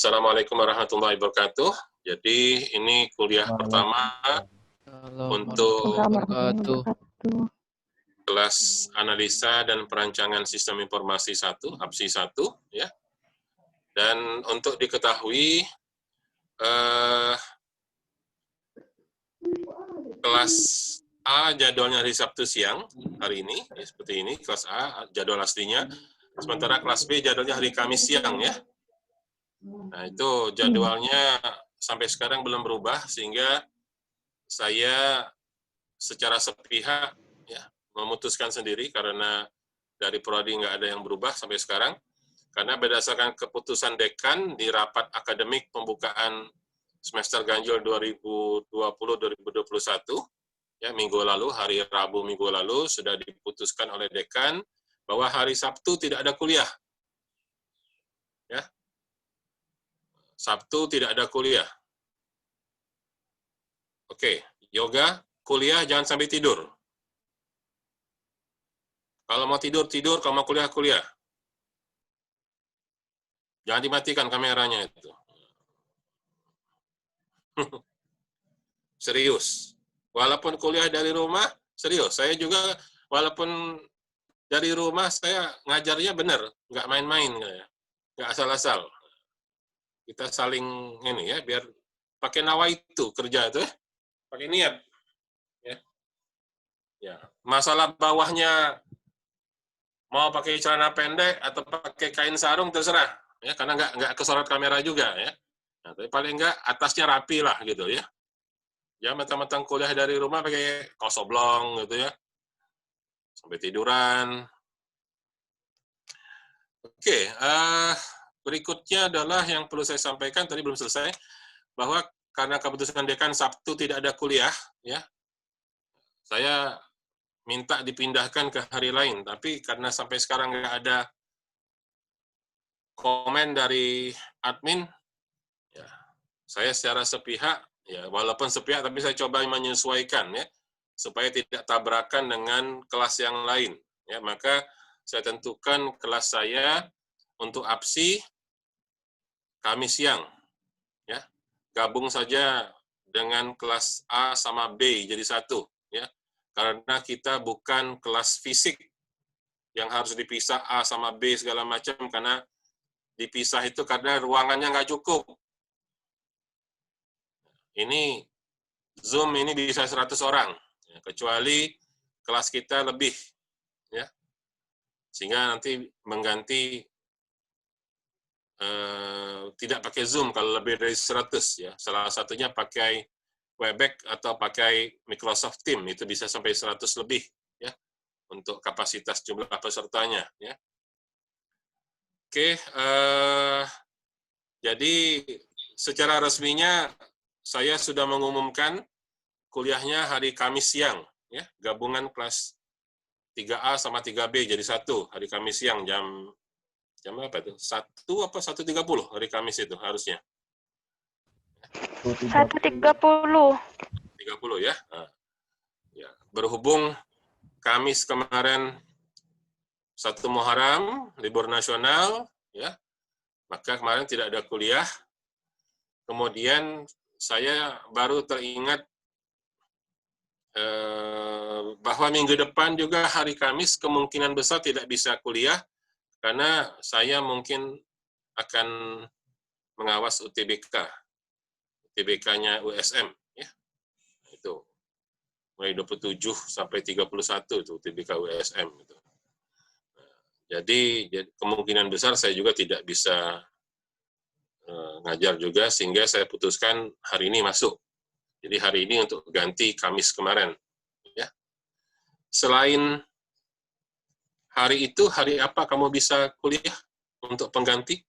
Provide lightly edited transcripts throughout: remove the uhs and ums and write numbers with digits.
Assalamualaikum warahmatullahi wabarakatuh. Jadi ini kuliah pertama untuk kelas analisa dan perancangan sistem informasi 1, APSI 1, ya. Dan untuk diketahui, kelas A jadwalnya hari Sabtu siang, hari ini, ya, seperti ini, kelas A jadwal aslinya, sementara kelas B jadwalnya hari Kamis siang, ya. Nah, itu jadwalnya sampai sekarang belum berubah, sehingga saya secara sepihak ya memutuskan sendiri karena dari prodi nggak ada yang berubah sampai sekarang, karena berdasarkan keputusan dekan di rapat akademik pembukaan semester ganjil 2020-2021, ya minggu lalu, hari Rabu minggu lalu, sudah diputuskan oleh dekan bahwa hari Sabtu tidak ada kuliah. Ya. Sabtu tidak ada kuliah. Oke, yoga, kuliah jangan sampai tidur. Kalau mau tidur, tidur. Kalau mau kuliah, kuliah. Jangan dimatikan kameranya itu. Serius. Walaupun kuliah dari rumah, serius. Saya juga, walaupun dari rumah, saya ngajarnya benar. Nggak main-main. Nggak asal-asal. Kita saling ini ya, biar pakai nawaitu kerja itu ya. Pakai niat. Ya. Ya. Masalah bawahnya mau pakai celana pendek atau pakai kain sarung terserah ya, karena nggak kesorot kamera juga ya. Nah, tapi paling nggak atasnya rapi lah gitu ya. Ya mentang-mentang kuliah dari rumah pakai kaos oblong gitu ya, sampai tiduran. Oke, berikutnya adalah yang perlu saya sampaikan, tadi belum selesai, bahwa karena keputusan dekan Sabtu tidak ada kuliah, ya, saya minta dipindahkan ke hari lain, tapi karena sampai sekarang nggak ada komen dari admin, ya, saya secara sepihak, ya walaupun sepihak, tapi saya coba menyesuaikan, ya, supaya tidak tabrakan dengan kelas yang lain. Ya, maka saya tentukan kelas saya untuk APSI Kamis siang, ya, gabung saja dengan kelas A sama B jadi satu, ya, karena kita bukan kelas fisik yang harus dipisah A sama B segala macam, karena dipisah itu karena ruangannya nggak cukup. Ini Zoom ini bisa 100 orang, ya, kecuali kelas kita lebih, ya, sehingga nanti mengganti tidak pakai Zoom kalau lebih dari 100, ya. Salah satunya pakai Webex atau pakai Microsoft Teams, itu bisa sampai 100 lebih, ya, untuk kapasitas jumlah pesertanya, ya. Oke, jadi secara resminya saya sudah mengumumkan kuliahnya hari Kamis siang, ya, gabungan kelas 3A sama 3B jadi satu hari Kamis siang jam apa itu? 1 apa 1.30 hari Kamis itu harusnya. 1.30. 30 ya. Nah, ya. Berhubung Kamis kemarin 1 Muharram, libur nasional, ya, maka kemarin tidak ada kuliah. Kemudian saya baru teringat bahwa minggu depan juga hari Kamis kemungkinan besar tidak bisa kuliah, karena saya mungkin akan mengawas UTBK-nya USM, ya. Itu mulai 27 sampai 31 itu UTBK USM itu. Jadi kemungkinan besar saya juga tidak bisa ngajar juga, sehingga saya putuskan hari ini masuk. Jadi hari ini untuk ganti Kamis kemarin, ya. Selain hari itu, hari apa kamu bisa kuliah untuk pengganti?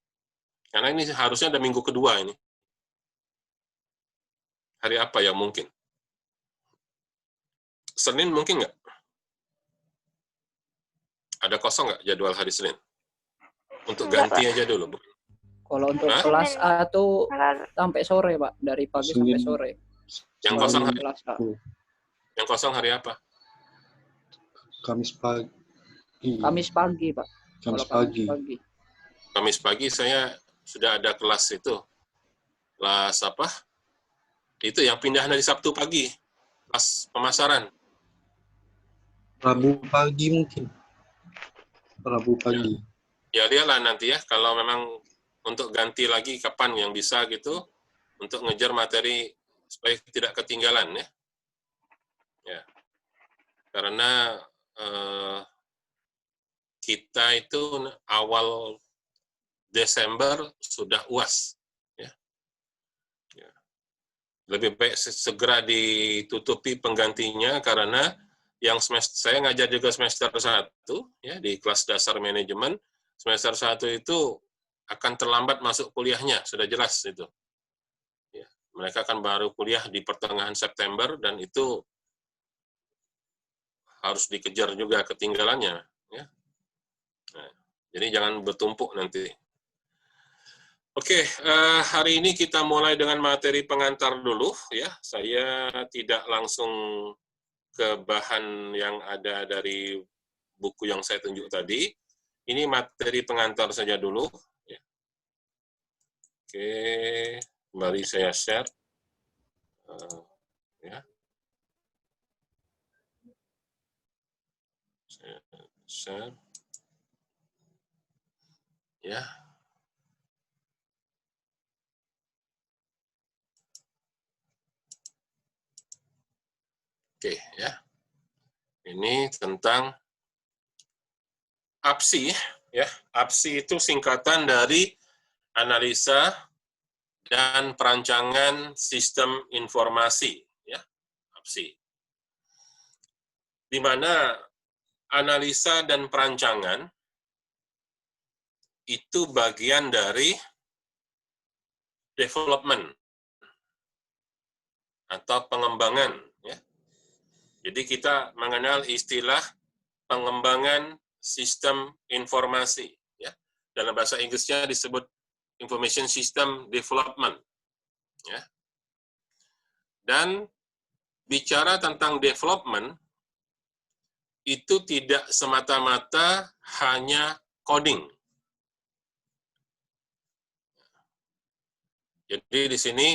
Karena ini harusnya ada minggu kedua ini. Hari apa yang mungkin? Senin mungkin nggak? Ada kosong nggak jadwal hari Senin? Untuk ganti aja dulu, Bu. Kalau untuk kelas A tuh sampai sore, Pak. Dari pagi sampai sore. Yang kosong hari, kelas A. yang kosong hari apa? Kamis pagi. Kamis pagi, Pak. Kamis Kalau pagi. Kamis pagi saya sudah ada kelas itu. Kelas apa? Itu yang pindah dari Sabtu pagi. Kelas pemasaran. Rabu pagi mungkin. Rabu pagi. Ya lihatlah nanti ya, kalau memang untuk ganti lagi kapan yang bisa gitu, untuk ngejar materi supaya tidak ketinggalan ya. Ya. Karena kita itu awal Desember sudah UAS. Ya. Ya. Lebih baik segera ditutupi penggantinya karena yang semester, saya ngajar juga semester 1 ya di kelas dasar manajemen, semester 1 itu akan terlambat masuk kuliahnya, sudah jelas itu. Ya. Mereka akan baru kuliah di pertengahan September dan itu harus dikejar juga ketinggalannya. Ya. Nah, jadi jangan bertumpuk nanti. Oke, hari ini kita mulai dengan materi pengantar dulu ya. Saya tidak langsung ke bahan yang ada dari buku yang saya tunjuk tadi. Ini materi pengantar saja dulu. Ya. Oke, kembali saya share. Ya. Saya share. Ya. Oke, ya. Ini tentang APSI, ya. APSI itu singkatan dari analisa dan perancangan sistem informasi, ya. APSI. Di mana analisa dan perancangan itu bagian dari development atau pengembangan, ya. Jadi kita mengenal istilah pengembangan sistem informasi, ya. Dalam bahasa Inggrisnya disebut information system development, ya. Dan bicara tentang development itu tidak semata-mata hanya coding. Jadi di sini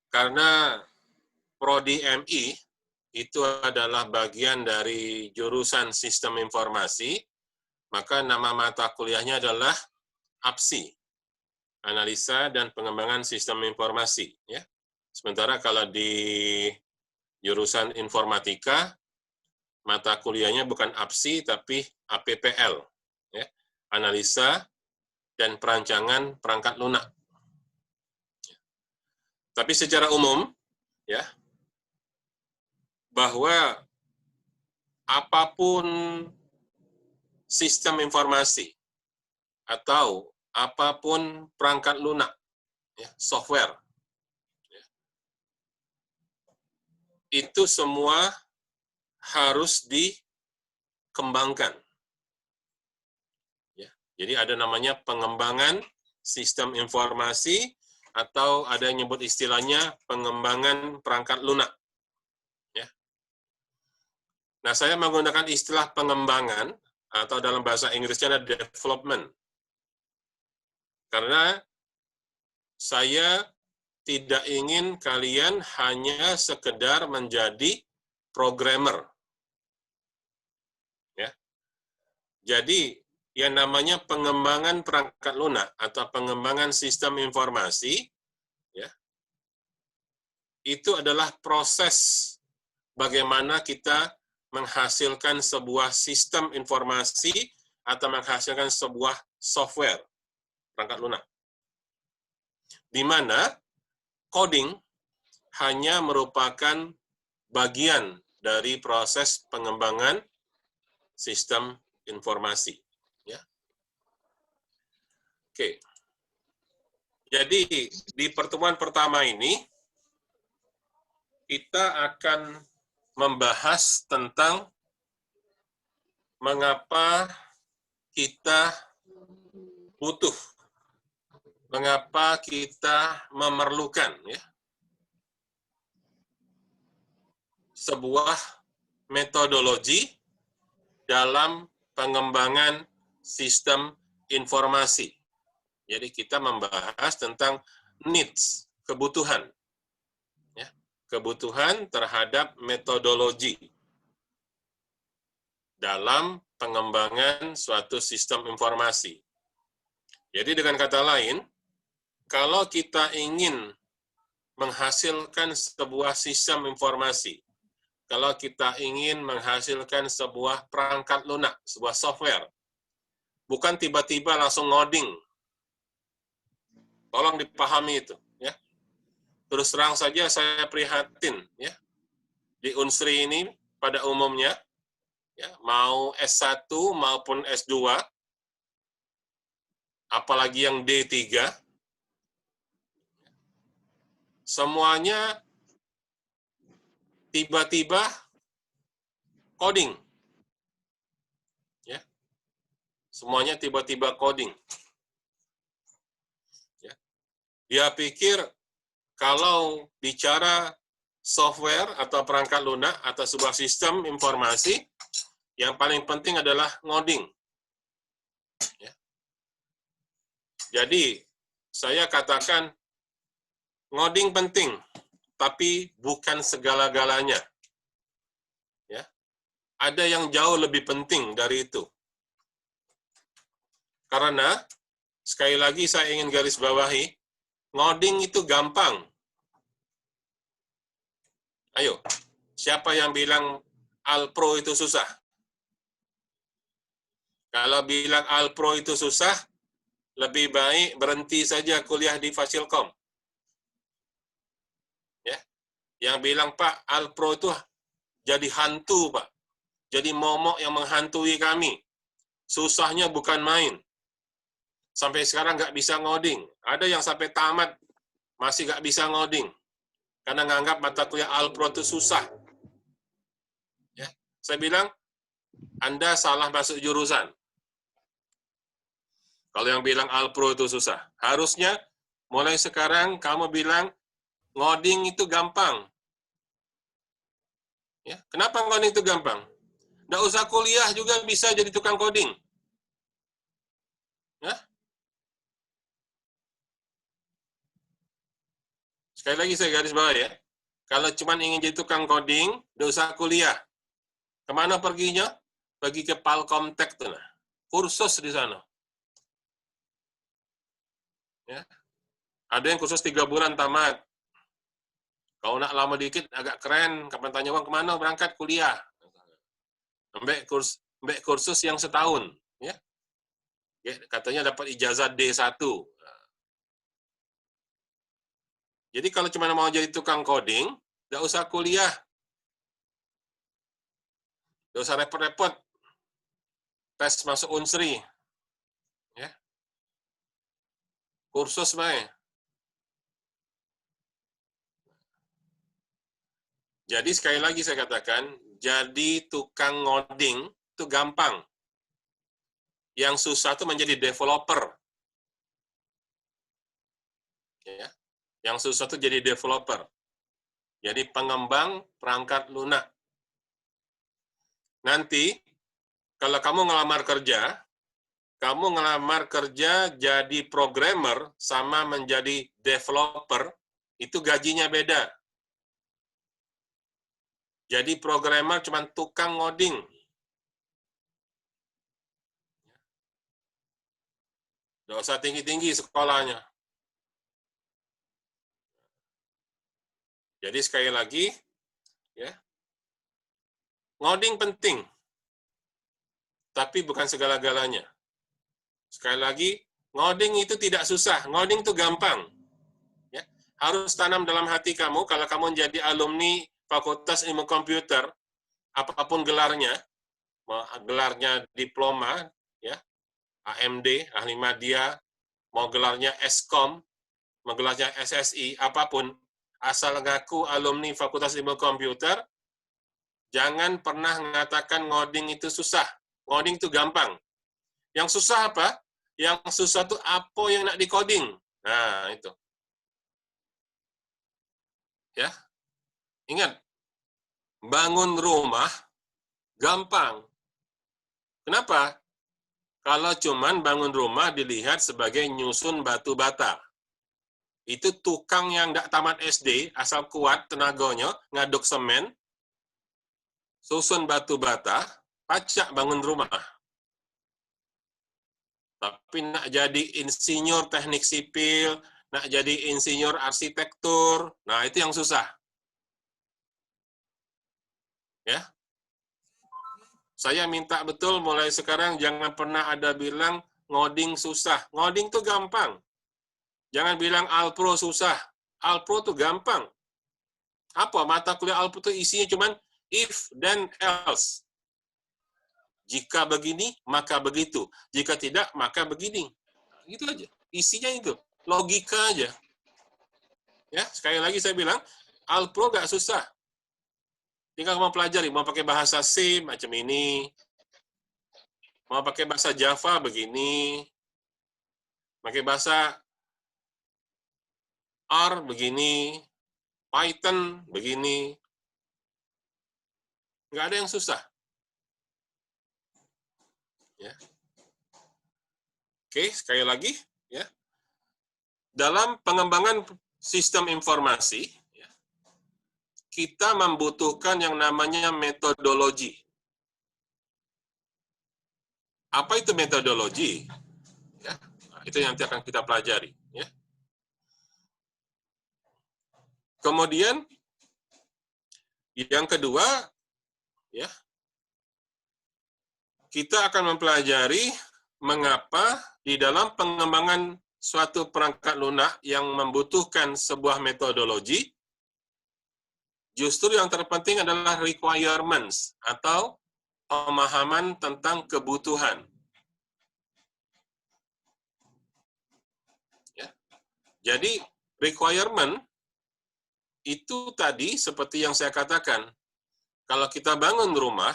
karena Prodi MI itu adalah bagian dari jurusan sistem informasi, maka nama mata kuliahnya adalah APSI, analisa dan pengembangan sistem informasi. Ya. Sementara kalau di jurusan informatika, mata kuliahnya bukan APSI tapi APPL, ya. Analisa dan perancangan perangkat lunak. Tapi secara umum, ya, bahwa apapun sistem informasi atau apapun perangkat lunak, ya, software, ya, itu semua harus dikembangkan. Ya, jadi ada namanya pengembangan sistem informasi atau ada yang nyebut istilahnya pengembangan perangkat lunak. Ya. Nah, saya menggunakan istilah pengembangan atau dalam bahasa Inggrisnya ada development. Karena saya tidak ingin kalian hanya sekedar menjadi programmer. Ya. Jadi, yang namanya pengembangan perangkat lunak atau pengembangan sistem informasi, ya, itu adalah proses bagaimana kita menghasilkan sebuah sistem informasi atau menghasilkan sebuah software perangkat lunak. Di mana coding hanya merupakan bagian dari proses pengembangan sistem informasi. Ya. Oke. Jadi di pertemuan pertama ini kita akan membahas tentang mengapa kita butuh, mengapa kita memerlukan, ya, sebuah metodologi dalam pengembangan sistem informasi. Jadi kita membahas tentang needs, kebutuhan. Ya, kebutuhan terhadap metodologi dalam pengembangan suatu sistem informasi. Jadi dengan kata lain, kalau kita ingin menghasilkan sebuah sistem informasi, kalau kita ingin menghasilkan sebuah perangkat lunak, sebuah software, bukan tiba-tiba langsung ngoding. Tolong dipahami itu, ya. Terus terang saja saya prihatin, ya. Di Unsri ini pada umumnya, ya, mau S1 maupun S2, apalagi yang D3, semuanya tiba-tiba coding. Ya. Semuanya tiba-tiba coding. Ya. Dia pikir kalau bicara software atau perangkat lunak atau sebuah sistem informasi, yang paling penting adalah ngoding. Ya. Jadi, saya katakan ngoding penting, tapi bukan segala-galanya. Ya. Ada yang jauh lebih penting dari itu. Karena, sekali lagi saya ingin garis bawahi, ngoding itu gampang. Ayo, siapa yang bilang Alpro itu susah? Kalau bilang Alpro itu susah, lebih baik berhenti saja kuliah di Fasilkom. Ya, yang bilang Pak Alpro itu jadi hantu Pak, jadi momok yang menghantui kami. Susahnya bukan main. Sampai sekarang nggak bisa ngoding. Ada yang sampai tamat masih nggak bisa ngoding karena nganggap mata kuliah Alpro itu susah. Ya, saya bilang Anda salah masuk jurusan. Kalau yang bilang Alpro itu susah, harusnya mulai sekarang kamu bilang ngoding itu gampang. Ya, kenapa ngoding itu gampang? Nggak usah kuliah juga bisa jadi tukang coding. Ya? Sekali lagi saya garis bawah ya. Kalau cuma ingin jadi tukang coding, nggak usah kuliah. Kemana perginya? Pergi ke Palcomtech tuh nah. Kursus di sana. Ya. Ada yang kursus 3 bulan tamat. Kalau nak lama dikit agak keren, kapan tanya uang kemana berangkat kuliah. Ambek kursus yang setahun, ya. Katanya dapat ijazah D1. Jadi kalau cuma mau jadi tukang coding, nggak usah kuliah. Nggak usah repot-repot. Tes masuk Unsri. Ya. Kursus baik. Jadi sekali lagi saya katakan, jadi tukang ngoding itu gampang. Yang susah itu menjadi developer. Ya. Yang susah itu jadi developer. Jadi pengembang perangkat lunak. Nanti, kalau kamu ngelamar kerja jadi programmer sama menjadi developer, itu gajinya beda. Jadi programmer cuma tukang ngoding. Nggak usah tinggi-tinggi sekolahnya. Jadi sekali lagi, ya, ngoding penting, tapi bukan segala-galanya. Sekali lagi, ngoding itu tidak susah, ngoding itu gampang. Ya, harus tanam dalam hati kamu, kalau kamu menjadi alumni Fakultas Ilmu Komputer, apapun gelarnya diploma, ya, AMD, ahli media, mau gelarnya Eskom, mau gelarnya SSI, apapun, asal ngaku alumni Fakultas Ilmu Komputer, jangan pernah mengatakan ngoding itu susah. Ngoding itu gampang. Yang susah apa? Yang susah itu apa yang nak di-coding. Nah, itu. Ya. Ingat, bangun rumah gampang. Kenapa? kalau cuman bangun rumah dilihat sebagai nyusun batu bata. Itu tukang yang nggak tamat SD, asal kuat tenaganya, ngaduk semen, susun batu bata, pacak bangun rumah. Tapi nak jadi insinyur teknik sipil, nak jadi insinyur arsitektur, nah itu yang susah. Ya. Saya minta betul mulai sekarang jangan pernah ada bilang ngoding susah. Ngoding tuh gampang. Jangan bilang Alpro susah. Alpro tuh gampang. Apa mata kuliah Alpro tuh isinya cuman if then else. Jika begini, maka begitu. Jika tidak, maka begini. Gitu aja. Isinya itu. Logika aja. Ya, sekali lagi saya bilang, Alpro nggak susah. Tinggal mau pelajari, mau pakai bahasa C macam ini, mau pakai bahasa Java begini, pakai bahasa R begini, Python begini. Nggak ada yang susah. Ya. Oke, sekali lagi, ya. Dalam pengembangan sistem informasi, ya, kita membutuhkan yang namanya metodologi. Apa itu metodologi? Ya, itu yang nanti akan kita pelajari. Ya. Kemudian, yang kedua, ya, kita akan mempelajari mengapa di dalam pengembangan suatu perangkat lunak yang membutuhkan sebuah metodologi, justru yang terpenting adalah requirements atau pemahaman tentang kebutuhan. Ya. Jadi requirement itu tadi seperti yang saya katakan, kalau kita bangun rumah,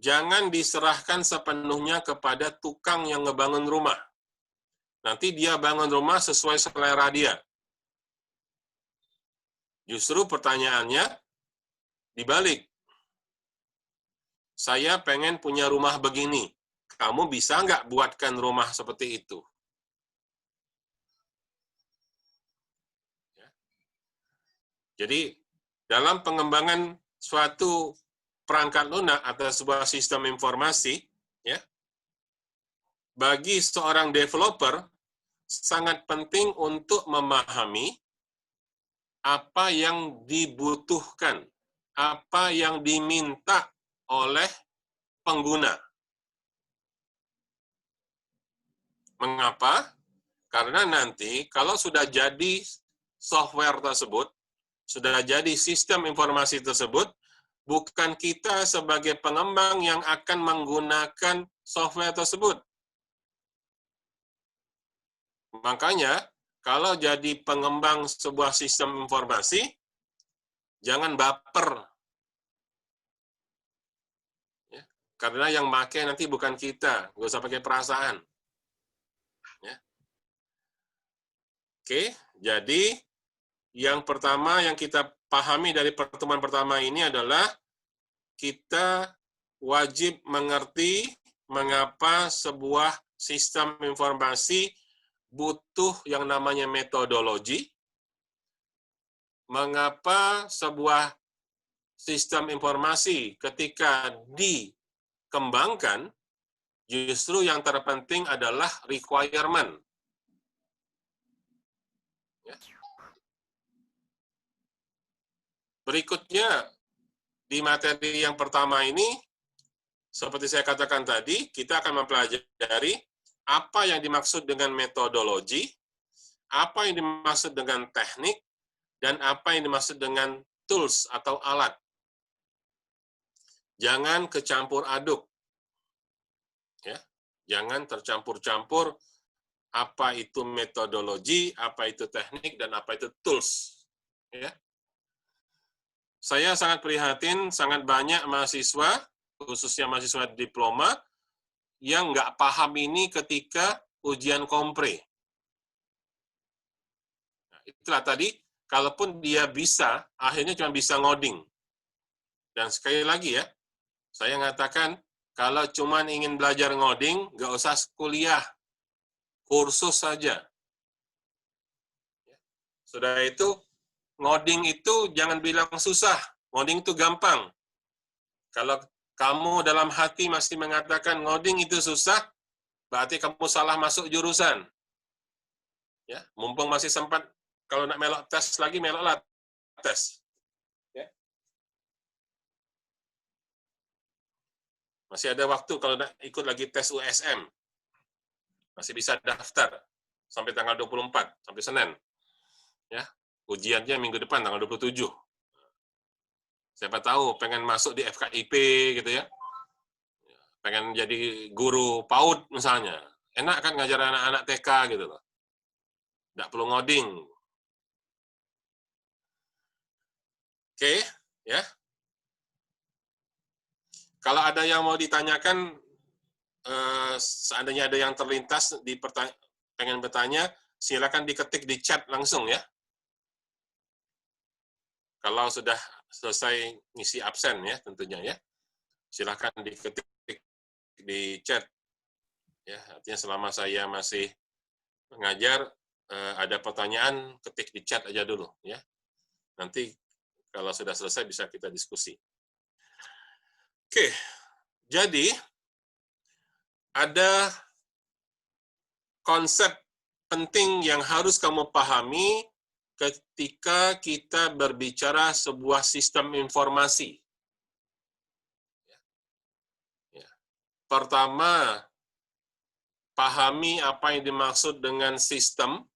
jangan diserahkan sepenuhnya kepada tukang yang ngebangun rumah. Nanti dia bangun rumah sesuai selera dia. Justru pertanyaannya dibalik. Saya pengen punya rumah begini. Kamu bisa nggak buatkan rumah seperti itu? Jadi, dalam pengembangan suatu perangkat lunak atau sebuah sistem informasi, ya, bagi seorang developer, sangat penting untuk memahami apa yang dibutuhkan, apa yang diminta oleh pengguna. Mengapa? Karena nanti kalau sudah jadi software tersebut, sudah jadi sistem informasi tersebut, bukan kita sebagai pengembang yang akan menggunakan software tersebut. Makanya, kalau jadi pengembang sebuah sistem informasi, jangan baper. Ya, karena yang pakai nanti bukan kita, nggak usah pakai perasaan. Ya. Oke, jadi yang pertama yang kita pahami dari pertemuan pertama ini adalah kita wajib mengerti mengapa sebuah sistem informasi butuh yang namanya metodologi, mengapa sebuah sistem informasi ketika dikembangkan, justru yang terpenting adalah requirement. Ya. Berikutnya, di materi yang pertama ini, seperti saya katakan tadi, kita akan mempelajari apa yang dimaksud dengan metodologi, apa yang dimaksud dengan teknik, dan apa yang dimaksud dengan tools atau alat. Jangan kecampur aduk. Ya. Jangan tercampur-campur apa itu metodologi, apa itu teknik, dan apa itu tools. Ya. Saya sangat prihatin, sangat banyak mahasiswa, khususnya mahasiswa diploma, yang nggak paham ini ketika ujian kompre. Nah, itulah tadi, kalaupun dia bisa, akhirnya cuma bisa ngoding. Dan sekali lagi ya, saya mengatakan, Kalau cuman ingin belajar ngoding, nggak usah kuliah, kursus saja. Sudah itu, ngoding itu jangan bilang susah, ngoding itu gampang. Kalau kamu dalam hati masih mengatakan ngoding itu susah, berarti kamu salah masuk jurusan. Ya, mumpung masih sempat, kalau nak melok tes lagi, meloklah tes. Ya. Masih ada waktu kalau nak ikut lagi tes USM. Masih bisa daftar sampai tanggal 24, sampai Senin. Ya, ujiannya minggu depan tanggal 27. Siapa tahu pengen masuk di FKIP gitu ya. Pengen jadi guru PAUD misalnya. Enak kan ngajar anak-anak TK gitu loh. Nggak perlu ngoding. Oke, ya. Kalau ada yang mau ditanyakan, seandainya ada yang terlintas pengen bertanya, silakan diketik di chat langsung ya. Kalau sudah selesai ngisi absen ya tentunya ya. Silakan diketik di chat. Ya, artinya selama saya masih mengajar, ada pertanyaan, ketik di chat aja dulu ya. Nanti kalau sudah selesai bisa kita diskusi. Oke, jadi ada konsep penting yang harus kamu pahami ketika kita berbicara sebuah sistem informasi. Pertama, pahami apa yang dimaksud dengan sistem.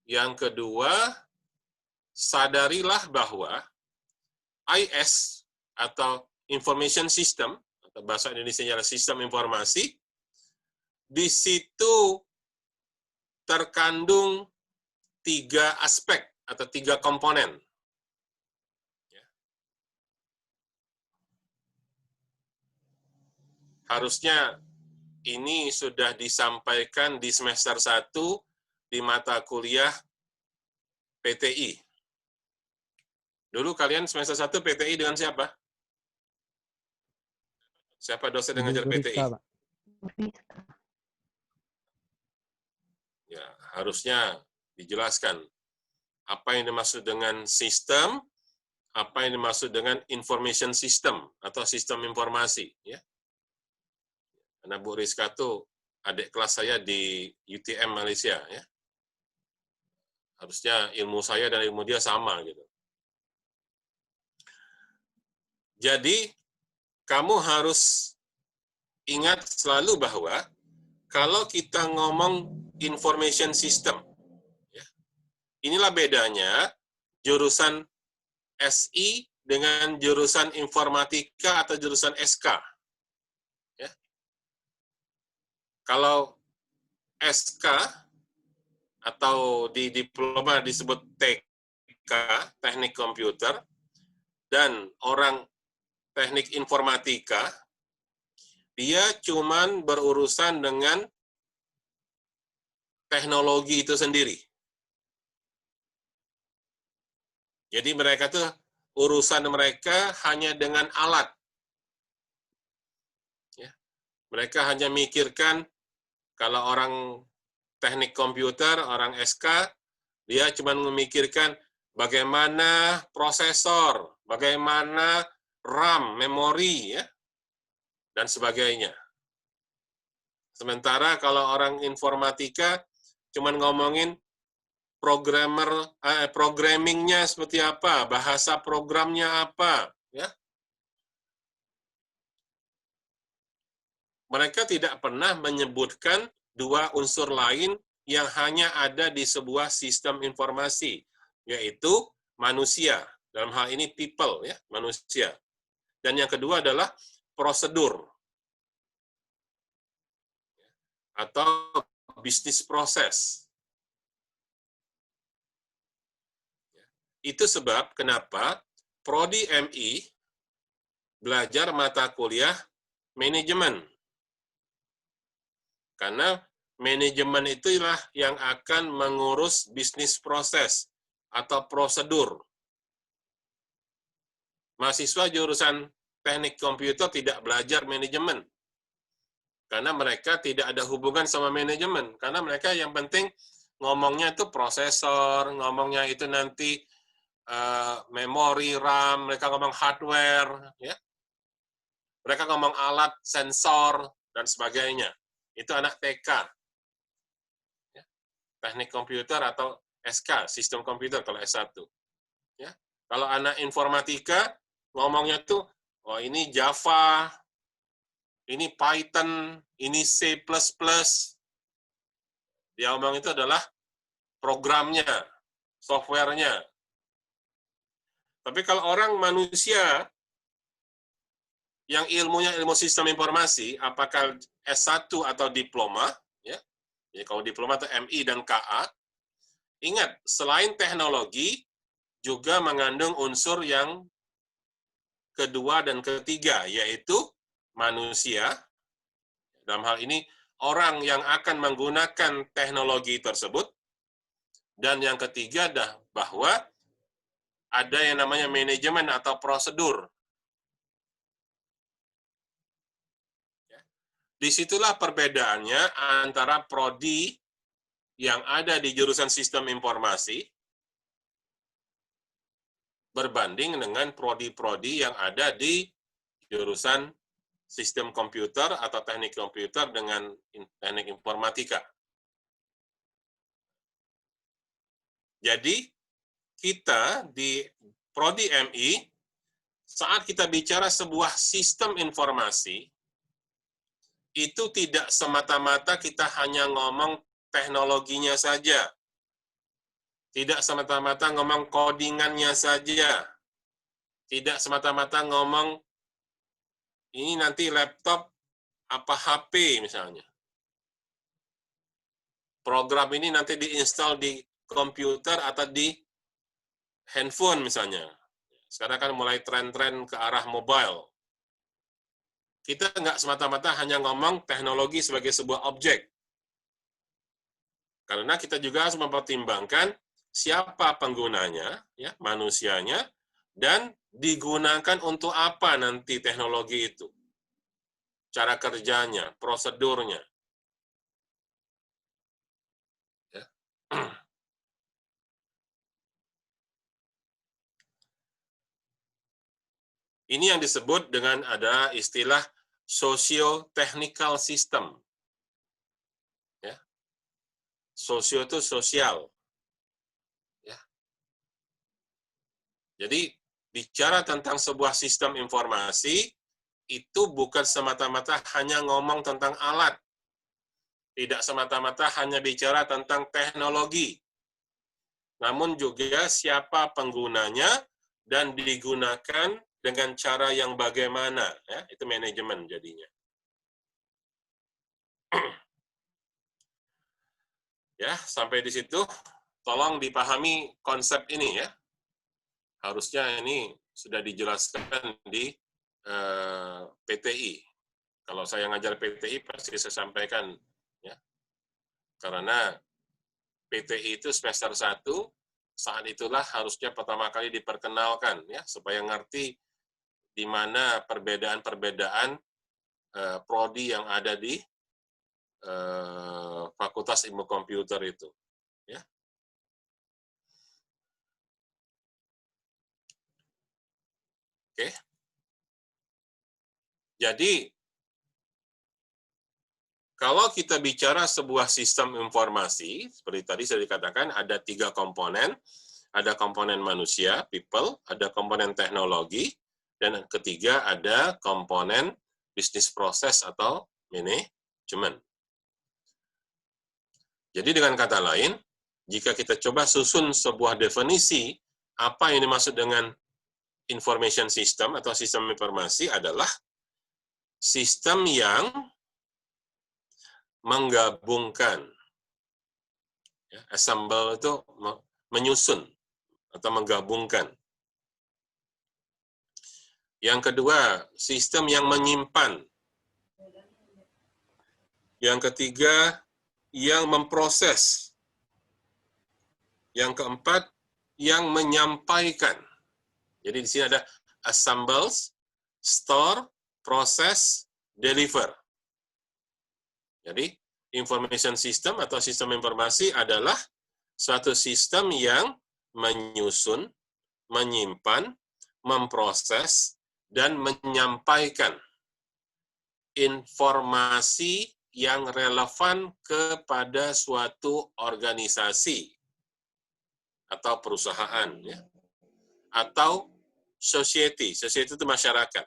Yang kedua, sadarilah bahwa IS atau Information System, atau bahasa Indonesia adalah sistem informasi, di situ terkandung 3 aspek atau 3 komponen. Harusnya ini sudah disampaikan di semester 1 di mata kuliah PTI. Dulu kalian semester 1 PTI dengan siapa? Siapa dosen yang ngajar PTI? Ya, harusnya dijelaskan apa yang dimaksud dengan sistem, apa yang dimaksud dengan information system atau sistem informasi. Ya. Karena Bu Rizka tuh adik kelas saya di UTM Malaysia. Ya. Harusnya ilmu saya dan ilmu dia sama gitu. Jadi, kamu harus ingat selalu bahwa kalau kita ngomong information system, ya, inilah bedanya jurusan SI dengan jurusan informatika atau jurusan SK. Ya. Kalau SK atau di diploma disebut TK, teknik komputer, dan orang teknik informatika, dia cuman berurusan dengan teknologi itu sendiri. Jadi mereka tuh urusan mereka hanya dengan alat. Ya. Mereka hanya mikirkan kalau orang teknik komputer, orang SK, dia cuma memikirkan bagaimana prosesor, bagaimana RAM, memori, ya, dan sebagainya. Sementara kalau orang informatika cuma ngomongin programmingnya seperti apa, bahasa programnya apa, ya. Mereka tidak pernah menyebutkan 2 unsur lain yang hanya ada di sebuah sistem informasi, yaitu manusia. Dalam hal ini people, ya, manusia. Dan yang kedua adalah prosedur atau bisnis proses. Itu sebab kenapa Prodi MI belajar mata kuliah manajemen. Karena manajemen itulah yang akan mengurus bisnis proses atau prosedur. Mahasiswa jurusan teknik komputer tidak belajar manajemen. Karena mereka tidak ada hubungan sama manajemen. Karena mereka yang penting ngomongnya itu prosesor, ngomongnya itu nanti memori RAM, mereka ngomong hardware, ya. Mereka ngomong alat, sensor, dan sebagainya. Itu anak TK. Ya. Teknik komputer atau SK, sistem komputer kalau S1. Ya. Kalau anak informatika, ngomongnya tuh, oh ini Java, ini Python, ini C++. Dia ngomong itu adalah programnya, softwarenya. Tapi kalau orang manusia yang ilmunya ilmu sistem informasi, apakah S1 atau diploma, ya. Jadi kalau diploma itu MI dan KA, ingat, selain teknologi, juga mengandung unsur yang kedua dan ketiga, yaitu manusia. Dalam hal ini, orang yang akan menggunakan teknologi tersebut, dan yang ketiga bahwa ada yang namanya manajemen atau prosedur. Disitulah perbedaannya antara prodi yang ada di jurusan sistem informasi berbanding dengan prodi-prodi yang ada di jurusan sistem komputer atau teknik komputer dengan teknik informatika. Jadi, kita di prodi MI, saat kita bicara sebuah sistem informasi, itu tidak semata-mata kita hanya ngomong teknologinya saja. Tidak semata-mata ngomong codingannya saja. Tidak semata-mata ngomong ini nanti laptop apa HP misalnya. Program ini nanti diinstal di komputer atau di handphone misalnya. Sekarang kan mulai tren-tren ke arah mobile. Kita nggak semata-mata hanya ngomong teknologi sebagai sebuah objek. Karena kita juga harus mempertimbangkan siapa penggunanya, ya, manusianya, dan digunakan untuk apa nanti teknologi itu. Cara kerjanya, prosedurnya. Ya. Ini yang disebut dengan ada istilah socio-technical system. Ya. Sosio itu sosial. Ya. Jadi, bicara tentang sebuah sistem informasi, itu bukan semata-mata hanya ngomong tentang alat. Tidak semata-mata hanya bicara tentang teknologi. Namun juga siapa penggunanya dan digunakan dengan cara yang bagaimana, ya, itu manajemen jadinya. Ya, sampai di situ tolong dipahami konsep ini ya. Harusnya ini sudah dijelaskan di PTI. Kalau saya ngajar PTI pasti saya sampaikan ya. Karena PTI itu semester 1, saat itulah harusnya pertama kali diperkenalkan ya supaya ngerti di mana perbedaan-perbedaan prodi yang ada di Fakultas Ilmu Komputer itu. Ya. Oke. Jadi, kalau kita bicara sebuah sistem informasi, seperti tadi saya dikatakan ada 3 komponen, ada komponen manusia, people, ada komponen teknologi, dan yang ketiga ada komponen bisnis proses atau manajemen. Jadi dengan kata lain, jika kita coba susun sebuah definisi, apa yang dimaksud dengan information system atau sistem informasi adalah sistem yang menggabungkan, ya, assemble itu menyusun atau menggabungkan. Yang kedua, sistem yang menyimpan. Yang ketiga, yang memproses. Yang keempat, yang menyampaikan. Jadi di sini ada assembles, store, process, deliver. Jadi, information system atau sistem informasi adalah suatu sistem yang menyusun, menyimpan, memproses, dan menyampaikan informasi yang relevan kepada suatu organisasi atau perusahaan, ya, atau society. Society itu masyarakat.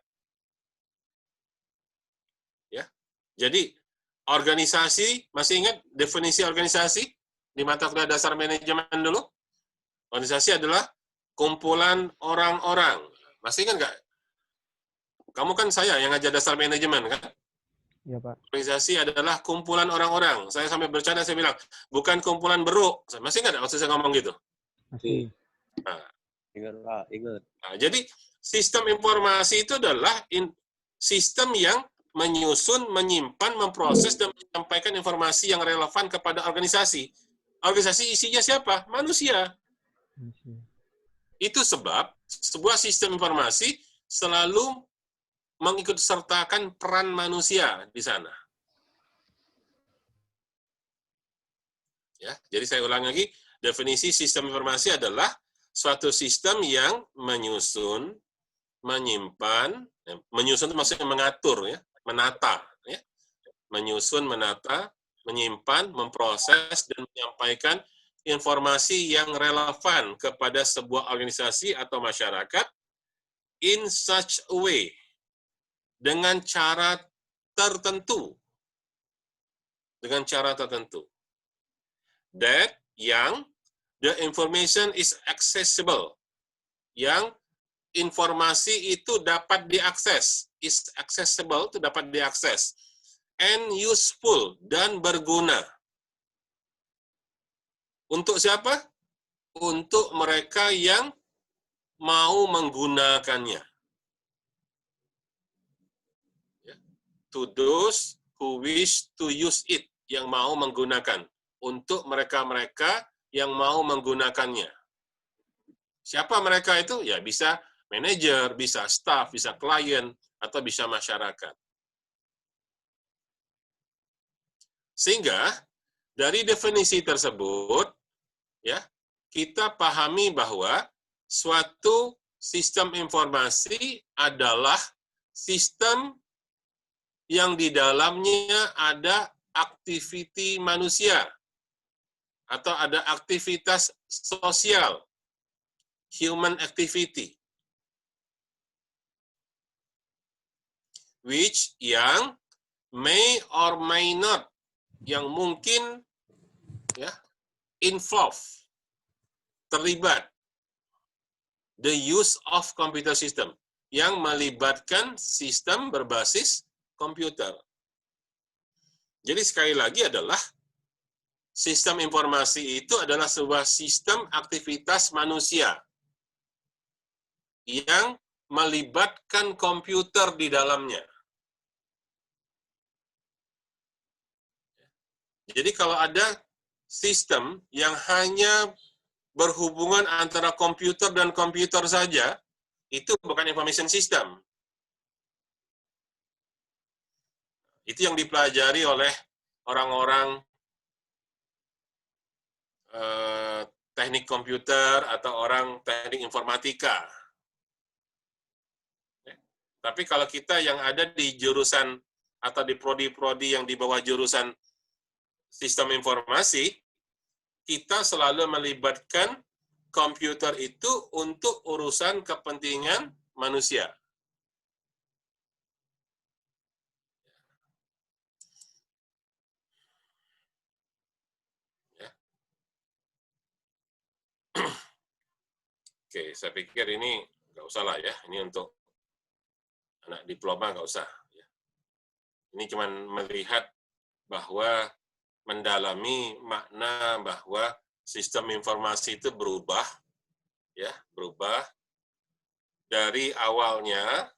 Ya, jadi organisasi, masih ingat definisi organisasi di mata kuliah dasar manajemen dulu? Organisasi adalah kumpulan orang-orang. Masih ingat nggak? Kamu kan saya yang ngajar dasar manajemen, kan? Iya, Pak. Organisasi adalah kumpulan orang-orang. Saya sampai bercanda, saya bilang, bukan kumpulan beruk. Masih ingat waktu saya ngomong gitu? Masih. Nah, Ingat, Pak. Ingat. nah, jadi, sistem informasi itu adalah sistem yang menyusun, menyimpan, memproses, dan menyampaikan informasi yang relevan kepada organisasi. Organisasi isinya siapa? Manusia. Masih. Itu sebab sebuah sistem informasi selalu mengikutsertakan peran manusia di sana. Ya, jadi saya ulang lagi, definisi sistem informasi adalah suatu sistem yang menyusun, menyimpan, menyusun itu maksudnya mengatur, ya, menata, ya, menyusun, menata, menyimpan, memproses, dan menyampaikan informasi yang relevan kepada sebuah organisasi atau masyarakat in such a way, dengan cara tertentu. Dengan cara tertentu. That yang the information is accessible. Yang informasi itu dapat diakses. Is accessible itu dapat diakses. And useful, dan berguna. Untuk siapa? Untuk mereka yang mau menggunakannya. To those who wish to use it, yang mau menggunakan. Untuk mereka-mereka yang mau menggunakannya. Siapa mereka itu? Ya bisa manajer, bisa staff, bisa klien, atau bisa masyarakat. Sehingga dari definisi tersebut, ya, kita pahami bahwa suatu sistem informasi adalah sistem yang di dalamnya ada aktiviti manusia atau ada aktivitas sosial, human activity, which yang may or may not, yang mungkin, ya, involve, terlibat, the use of computer system, yang melibatkan sistem berbasis komputer. Jadi sekali lagi adalah sistem informasi itu adalah sebuah sistem aktivitas manusia yang melibatkan komputer di dalamnya. Jadi kalau ada sistem yang hanya berhubungan antara komputer dan komputer saja, itu bukan information system. Itu yang dipelajari oleh orang-orang teknik komputer atau orang teknik informatika. Tapi kalau kita yang ada di jurusan atau di prodi-prodi yang di bawah jurusan sistem informasi, kita selalu melibatkan komputer itu untuk urusan kepentingan manusia. Oke, saya pikir ini nggak usah lah ya. Ini untuk anak diploma nggak usah. Ini cuma melihat bahwa mendalami makna bahwa sistem informasi itu berubah, ya, berubah dari awalnya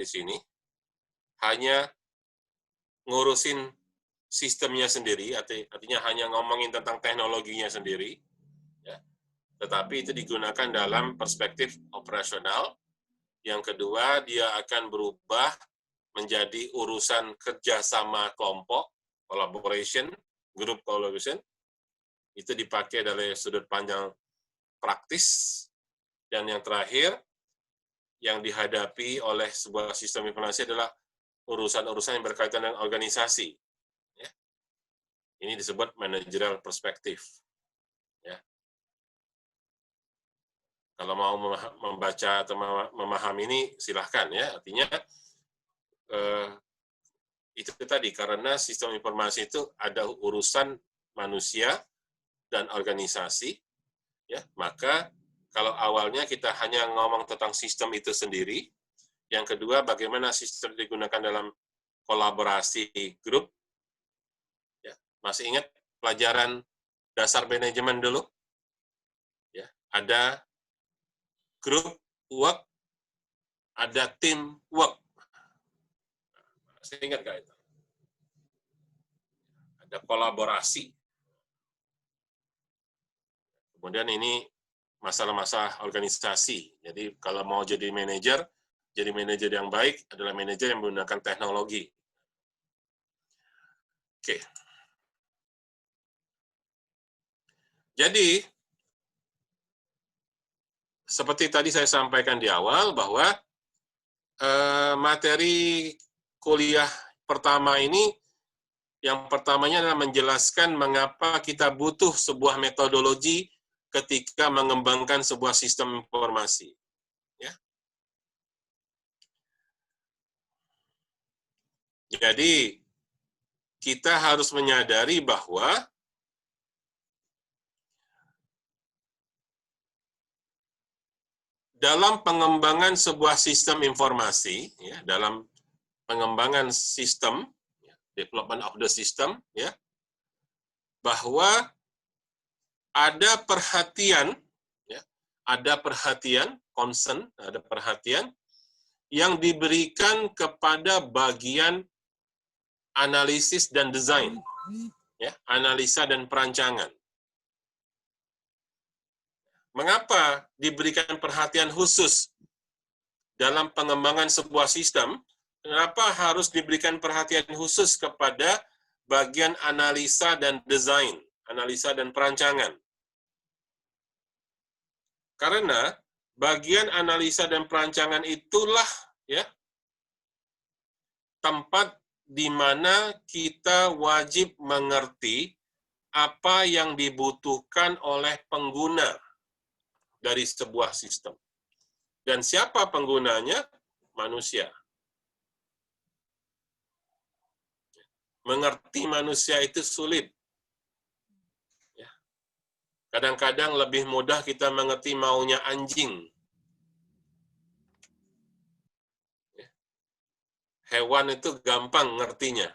di sini hanya ngurusin sistemnya sendiri, artinya hanya ngomongin tentang teknologinya sendiri, ya. Tetapi itu digunakan dalam perspektif operasional, Yang kedua, dia akan berubah menjadi urusan kerjasama kelompok, collaboration, group collaboration. Itu dipakai dari sudut pandang praktis. Dan yang terakhir, yang dihadapi oleh sebuah sistem informasi adalah urusan-urusan yang berkaitan dengan organisasi. Ya. Ini disebut managerial perspective. Ya. Kalau mau membaca atau memahami ini, silahkan ya. Artinya itu tadi, karena sistem informasi itu ada urusan manusia dan organisasi, ya, maka kalau awalnya kita hanya ngomong tentang sistem itu sendiri, yang kedua bagaimana sistem digunakan dalam kolaborasi grup, ya, masih ingat pelajaran dasar manajemen dulu, ya, ada group work, ada team work. Saya ingat nggak itu? Ada kolaborasi. Kemudian ini masalah-masalah organisasi. Jadi kalau mau jadi manajer yang baik adalah manajer yang menggunakan teknologi. Oke. Jadi, seperti tadi saya sampaikan di awal bahwa materi kuliah pertama ini, yang pertamanya adalah menjelaskan mengapa kita butuh sebuah metodologi ketika mengembangkan sebuah sistem informasi. Ya. Jadi, kita harus menyadari bahwa dalam pengembangan sebuah sistem informasi, ya, dalam pengembangan sistem, development of the system, ya, bahwa ada perhatian, ya, ada perhatian, concern, ada perhatian yang diberikan kepada bagian analisis dan desain, ya, analisa dan perancangan. Mengapa diberikan perhatian khusus dalam pengembangan sebuah sistem? Kenapa harus diberikan perhatian khusus kepada bagian analisa dan desain, analisa dan perancangan? Karena bagian analisa dan perancangan itulah, ya, tempat di mana kita wajib mengerti apa yang dibutuhkan oleh pengguna dari sebuah sistem. Dan siapa penggunanya? Manusia. Mengerti manusia itu sulit. Ya. Kadang-kadang lebih mudah kita mengerti maunya anjing. Ya. Hewan itu gampang ngertinya.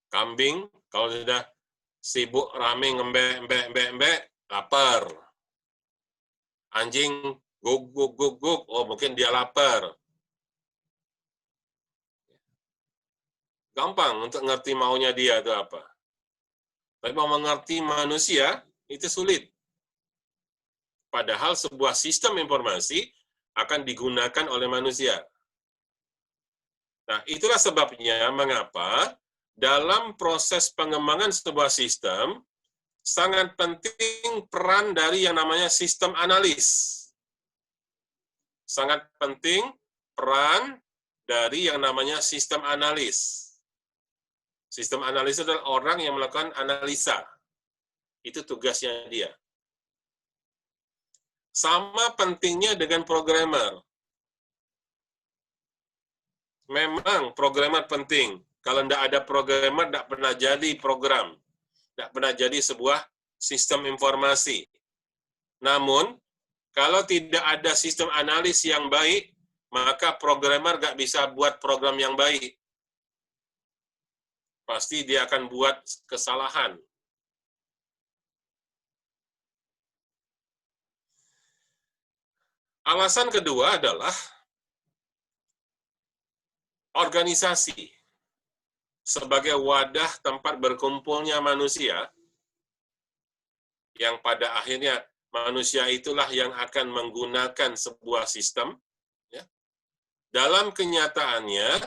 Kambing, kalau sudah sibuk, rame, ngembek, lapar. Anjing, guguk, oh mungkin dia lapar. Gampang untuk ngerti maunya dia itu apa. Tapi mau mengerti manusia, itu sulit. Padahal sebuah sistem informasi akan digunakan oleh manusia. Nah, itulah sebabnya mengapa dalam proses pengembangan sebuah sistem, sangat penting peran dari yang namanya sistem analis. Sangat penting peran dari yang namanya sistem analis. Sistem analis adalah orang yang melakukan analisa. Itu tugasnya dia. Sama pentingnya dengan programmer. Memang programmer penting. Kalau tidak ada programmer, tidak pernah jadi program. Tidak pernah jadi sebuah sistem informasi. Namun, kalau tidak ada sistem analis yang baik, maka programmer nggak bisa buat program yang baik. Pasti dia akan buat kesalahan. Alasan kedua adalah organisasi sebagai wadah tempat berkumpulnya manusia yang pada akhirnya manusia itulah yang akan menggunakan sebuah sistem. Ya. Dalam kenyataannya,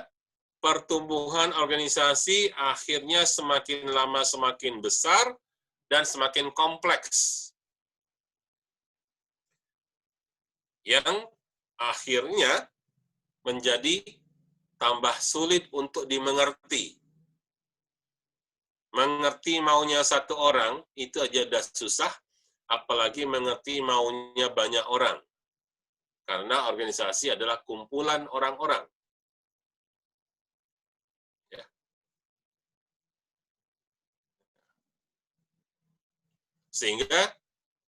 pertumbuhan organisasi akhirnya semakin lama semakin besar dan semakin kompleks. Yang akhirnya menjadi tambah sulit untuk dimengerti. Mengerti maunya satu orang, itu aja udah susah, apalagi mengerti maunya banyak orang. Karena organisasi adalah kumpulan orang-orang. Ya. Sehingga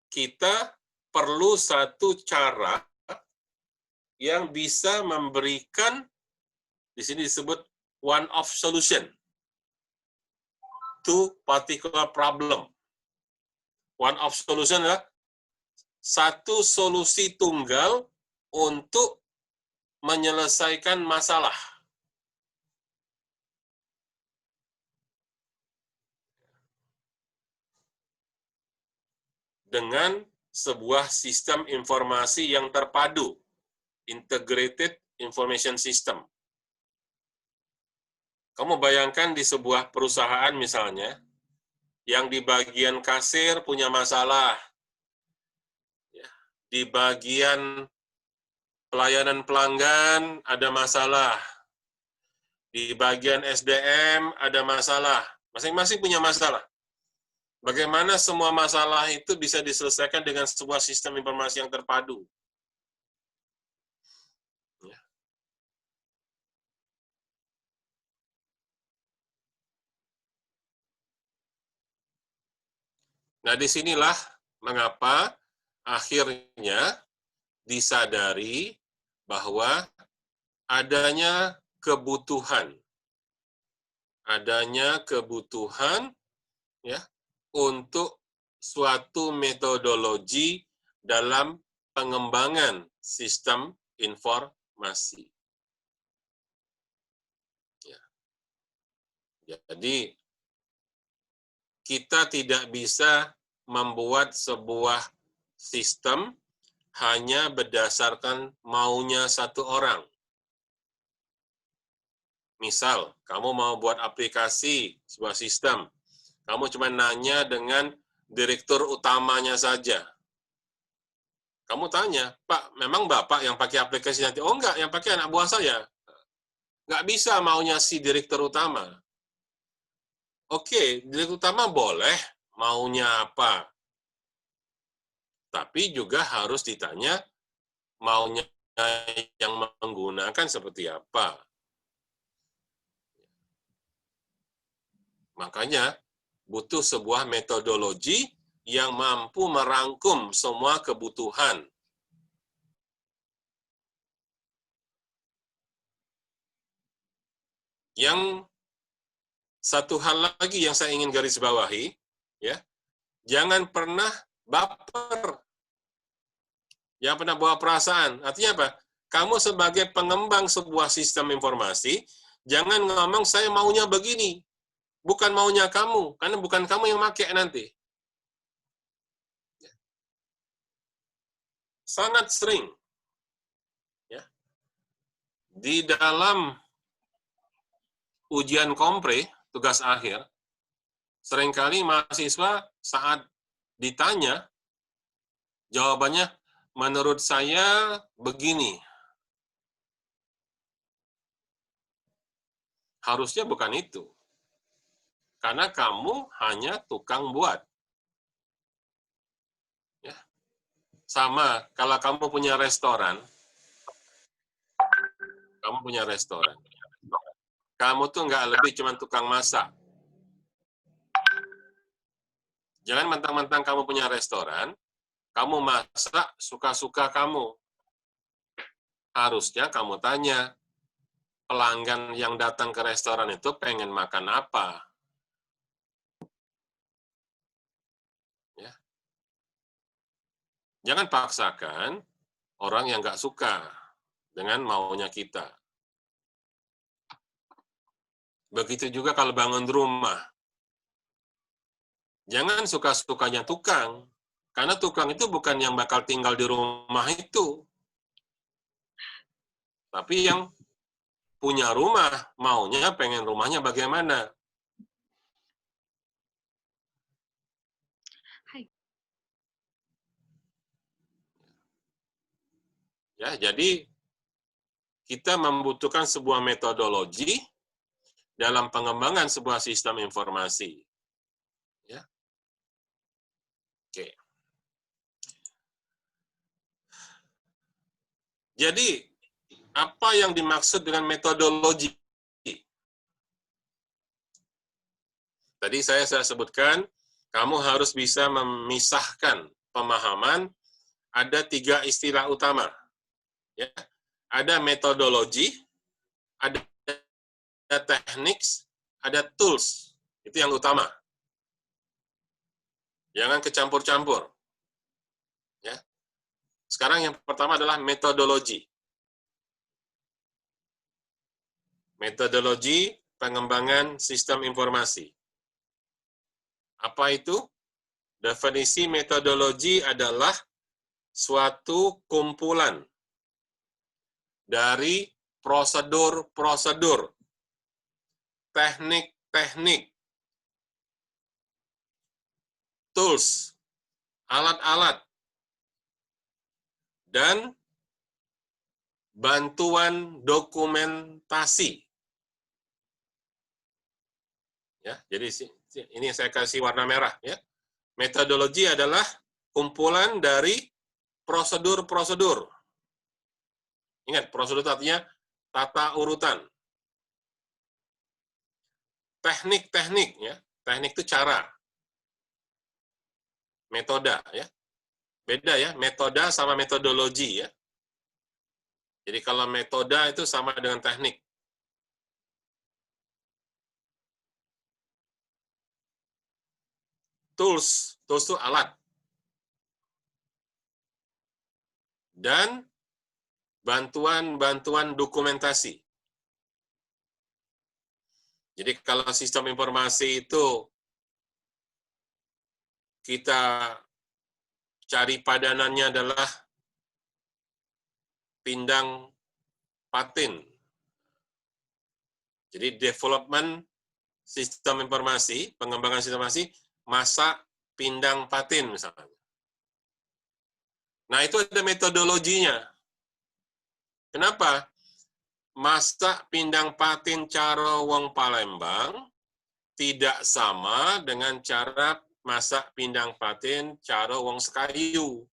kita perlu satu cara yang bisa memberikan, di sini disebut one-off solution to particular problem. One-off solution adalah satu solusi tunggal untuk menyelesaikan masalah. Dengan sebuah sistem informasi yang terpadu, integrated information system. Kamu bayangkan di sebuah perusahaan misalnya, yang di bagian kasir punya masalah, di bagian pelayanan pelanggan ada masalah, di bagian SDM ada masalah, masing-masing punya masalah. Bagaimana semua masalah itu bisa diselesaikan dengan sebuah sistem informasi yang terpadu? Nah, disinilah mengapa akhirnya disadari bahwa adanya kebutuhan ya untuk suatu metodologi dalam pengembangan sistem informasi. Ya. Jadi kita tidak bisa membuat sebuah sistem hanya berdasarkan maunya satu orang. Misal, kamu mau buat aplikasi, sebuah sistem, kamu cuma nanya dengan direktur utamanya saja. Kamu tanya, Pak, memang Bapak yang pakai aplikasi nanti? Oh enggak, yang pakai anak buah saya. Enggak bisa maunya si direktur utama. Oke, direktur utama boleh maunya apa. Tapi juga harus ditanya maunya yang menggunakan seperti apa. Makanya butuh sebuah metodologi yang mampu merangkum semua kebutuhan. Yang satu hal lagi yang saya ingin garis bawahi, ya, jangan pernah baper. Jangan pernah bawa perasaan. Artinya apa? Kamu sebagai pengembang sebuah sistem informasi, jangan ngomong saya maunya begini. Bukan maunya kamu, karena bukan kamu yang pakai nanti. Sangat sering, ya, di dalam ujian kompre, tugas akhir, seringkali mahasiswa saat ditanya, jawabannya, menurut saya begini. Harusnya bukan itu. Karena kamu hanya tukang buat. Ya. Sama, kalau kamu punya restoran, kamu tuh nggak lebih cuma tukang masak. Jangan mentang-mentang kamu punya restoran, kamu masak suka-suka kamu. Harusnya kamu tanya, pelanggan yang datang ke restoran itu pengen makan apa? Ya. Jangan paksakan orang yang nggak suka dengan maunya kita. Begitu juga kalau bangun rumah. Jangan suka-sukanya tukang, Karena tukang itu bukan yang bakal tinggal di rumah itu. Tapi yang punya rumah, maunya pengen rumahnya bagaimana. Ya, jadi kita membutuhkan sebuah metodologi dalam pengembangan sebuah sistem informasi. Ya. Oke. Jadi, apa yang dimaksud dengan metodologi? Tadi saya sebutkan, kamu harus bisa memisahkan pemahaman, ada 3 istilah utama. Ya. Ada metodologi, ada teknik, ada tools. Itu yang utama. Jangan kecampur-campur. Ya. Sekarang yang pertama adalah metodologi. Metodologi pengembangan sistem informasi. Apa itu? Definisi metodologi adalah suatu kumpulan dari prosedur-prosedur, teknik-teknik, tools, alat-alat, dan bantuan dokumentasi. Ya, jadi ini saya kasih warna merah. Ya. Metodologi adalah kumpulan dari prosedur-prosedur. Ingat, prosedur artinya tata urutan. Teknik-teknik, ya. Teknik itu cara. Metoda, ya. Beda ya, metoda sama metodologi, ya. Jadi kalau metoda itu sama dengan teknik. Tools itu alat. Dan bantuan dokumentasi. Jadi kalau sistem informasi itu kita cari padanannya adalah pindang patin. Jadi development sistem informasi, pengembangan sistem informasi, masa pindang patin misalnya. Nah, itu ada metodologinya. Kenapa? Masak pindang patin cara wong Palembang tidak sama dengan cara masak pindang patin cara wong Sekayu.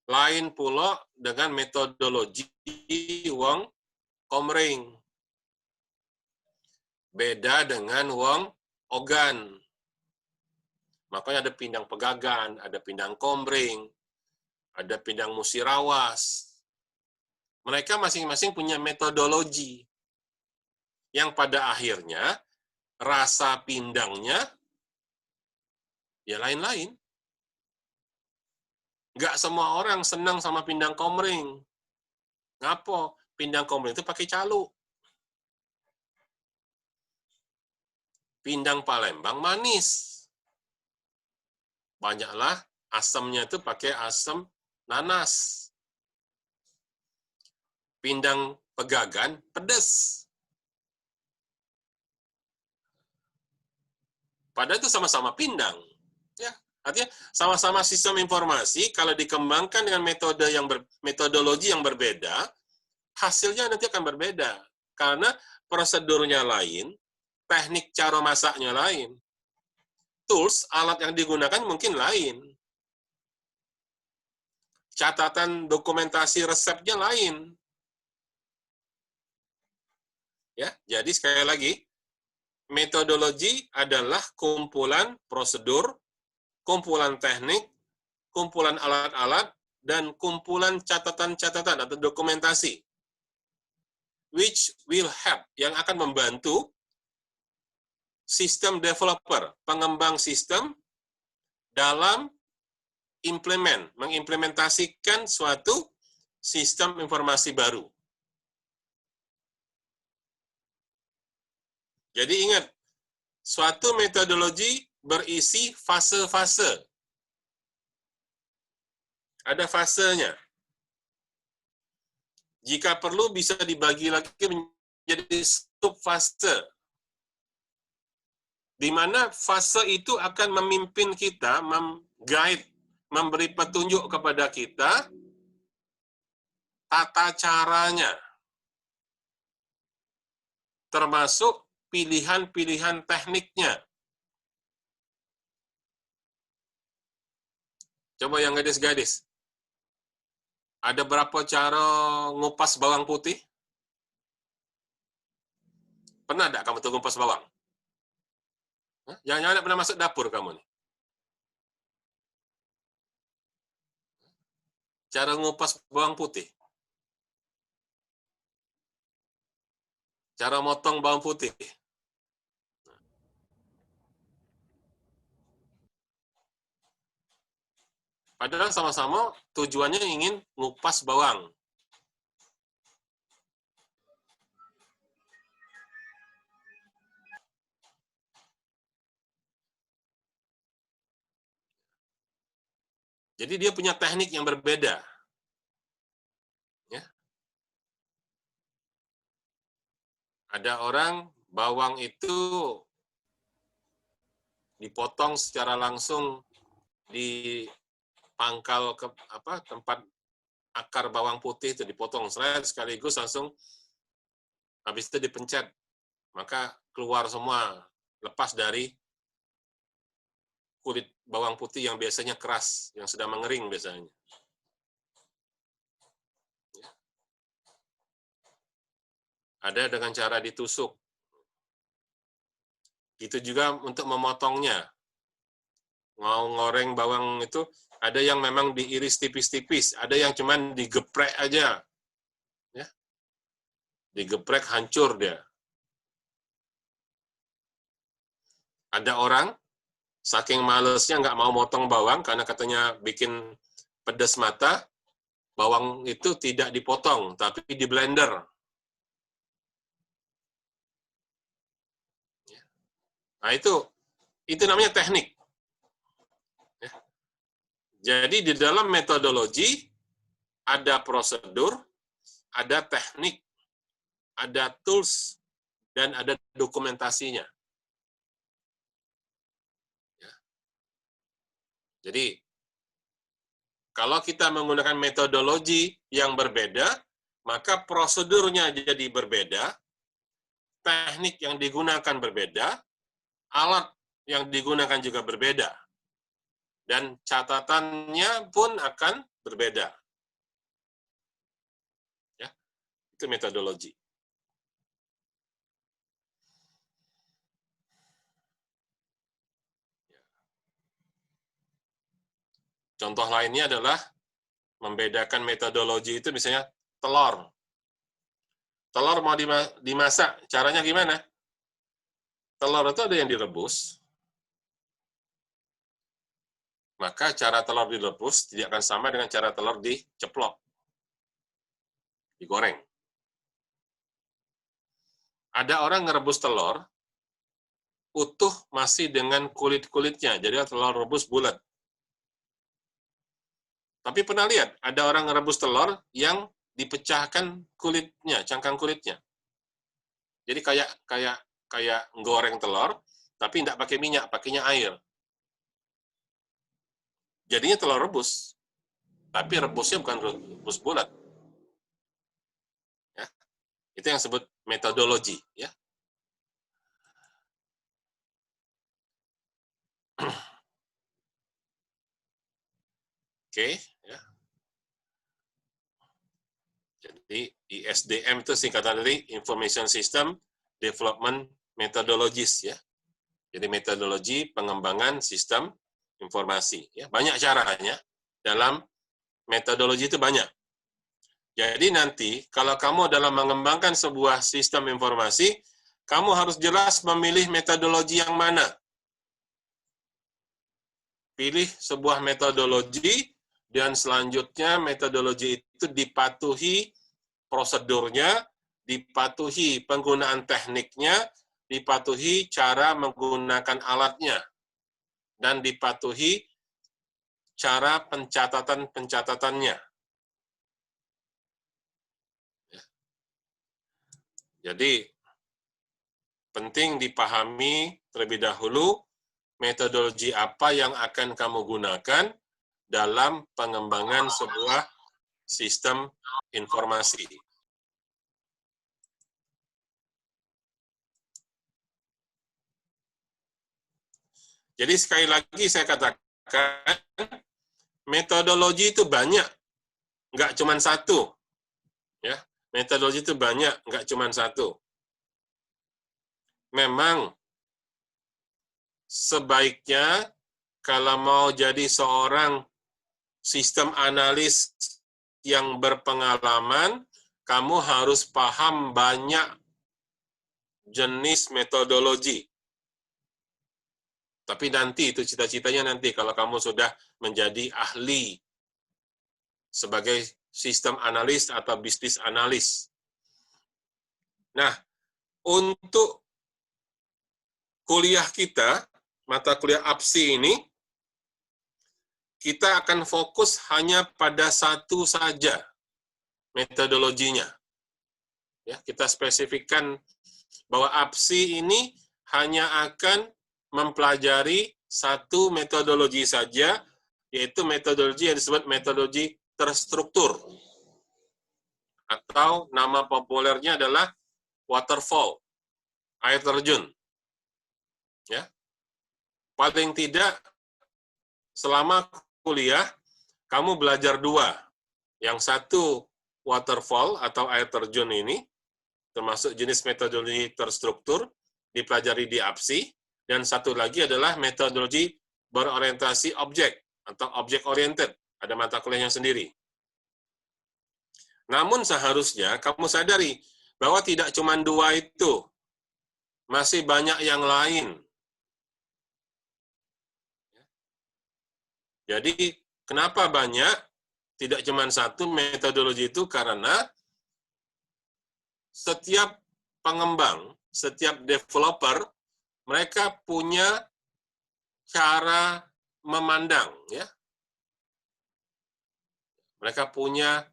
Lain pula dengan metodologi wong Komering. Beda dengan wong Ogan. Makanya ada pindang Pegagan, ada pindang Komering, ada pindang Musirawas. Mereka masing-masing punya metodologi yang pada akhirnya rasa pindangnya ya lain-lain. Nggak semua orang senang sama pindang Komering. Ngapo? Pindang Komering itu pakai calo. Pindang Palembang manis. Banyaklah asamnya itu pakai asam nanas. Pindang Pegagan pedas. Padahal itu sama-sama pindang. Ya, artinya sama-sama sistem informasi kalau dikembangkan dengan metodologi yang berbeda, hasilnya nanti akan berbeda karena prosedurnya lain, teknik cara masaknya lain. Tools, alat yang digunakan mungkin lain. Catatan dokumentasi resepnya lain. Ya, jadi sekali lagi, metodologi adalah kumpulan prosedur, kumpulan teknik, kumpulan alat-alat, dan kumpulan catatan-catatan atau dokumentasi. Which will help, yang akan membantu sistem developer, pengembang sistem dalam mengimplementasikan suatu sistem informasi baru. Jadi ingat, suatu metodologi berisi fase-fase. ada fasenya. Jika perlu bisa dibagi lagi menjadi subfase, di mana fase itu akan memimpin kita, guide, memberi petunjuk kepada kita tata caranya, termasuk pilihan-pilihan tekniknya. Coba yang gadis-gadis, ada berapa cara ngupas bawang putih? Pernah enggak kamu tuh ngupas bawang? Jangan-jangan pernah masuk dapur kamu nih. Cara ngupas bawang putih. Cara motong bawang putih. Padahal sama-sama tujuannya ingin ngupas bawang. Jadi dia punya teknik yang berbeda. Ya. Ada orang bawang itu dipotong secara langsung di pangkal tempat akar bawang putih itu dipotong sekaligus langsung habis itu dipencet, maka keluar semua, lepas dari kulit bawang putih yang biasanya keras, yang sedang mengering biasanya. Ada dengan cara ditusuk. Itu juga untuk memotongnya. Mau ngoreng bawang itu, ada yang memang diiris tipis-tipis, ada yang cuman digeprek aja. Ya. Digeprek hancur dia. Ada orang saking malesnya nggak mau motong bawang karena katanya bikin pedas mata, bawang itu tidak dipotong, tapi di blender. Nah itu namanya teknik. Jadi di dalam metodologi ada prosedur, ada teknik, ada tools, dan ada dokumentasinya. Jadi, kalau kita menggunakan metodologi yang berbeda, maka prosedurnya jadi berbeda, teknik yang digunakan berbeda, alat yang digunakan juga berbeda, dan catatannya pun akan berbeda. Ya, itu metodologi. Contoh lainnya adalah membedakan metodologi itu misalnya telur. Telur mau dimasak, caranya gimana? Telur itu ada yang direbus, maka cara telur direbus tidak akan sama dengan cara telur diceplok, digoreng. Ada orang ngerebus telur, utuh masih dengan kulit-kulitnya, jadi telur rebus bulat. Tapi pernah lihat, ada orang ngerebus telur yang dipecahkan kulitnya, cangkang kulitnya. Jadi kayak goreng telur, tapi tidak pakai minyak, pakainya air. Jadinya telur rebus, tapi rebusnya bukan rebus bulat. Ya, itu yang disebut metodologi. Ya. Oke, ya. Jadi ISDM itu singkatan dari Information System Development Methodologies, ya. Jadi metodologi pengembangan sistem informasi. Ya. Banyak caranya dalam metodologi itu banyak. Jadi nanti kalau kamu dalam mengembangkan sebuah sistem informasi, kamu harus jelas memilih metodologi yang mana. Pilih sebuah metodologi dan selanjutnya metodologi itu dipatuhi prosedurnya, dipatuhi penggunaan tekniknya, dipatuhi cara menggunakan alatnya, dan dipatuhi cara pencatatannya. Jadi, penting dipahami terlebih dahulu metodologi apa yang akan kamu gunakan dalam pengembangan sebuah sistem informasi. Jadi sekali lagi saya katakan, metodologi itu banyak, nggak cuma satu. Ya, metodologi itu banyak, nggak cuma satu. Memang sebaiknya kalau mau jadi seorang sistem analis yang berpengalaman, kamu harus paham banyak jenis metodologi. Tapi nanti itu cita-citanya nanti kalau kamu sudah menjadi ahli sebagai sistem analis atau bisnis analis. Nah, untuk kuliah kita, mata kuliah APSI ini, kita akan fokus hanya pada satu saja metodologinya. Ya, kita spesifikkan bahwa APSI ini hanya akan mempelajari satu metodologi saja, yaitu metodologi yang disebut metodologi terstruktur. Atau nama populernya adalah waterfall, air terjun. Ya. Paling tidak, selama kuliah, kamu belajar dua. Yang satu, waterfall atau air terjun ini, termasuk jenis metodologi terstruktur, dipelajari di APSI, dan satu lagi adalah metodologi berorientasi objek, atau object-oriented. Ada mata kuliahnya sendiri. Namun seharusnya kamu sadari bahwa tidak cuma dua itu, masih banyak yang lain. Jadi, kenapa banyak? Tidak cuma satu metodologi itu, karena setiap pengembang, setiap developer, mereka punya cara memandang, ya. Mereka punya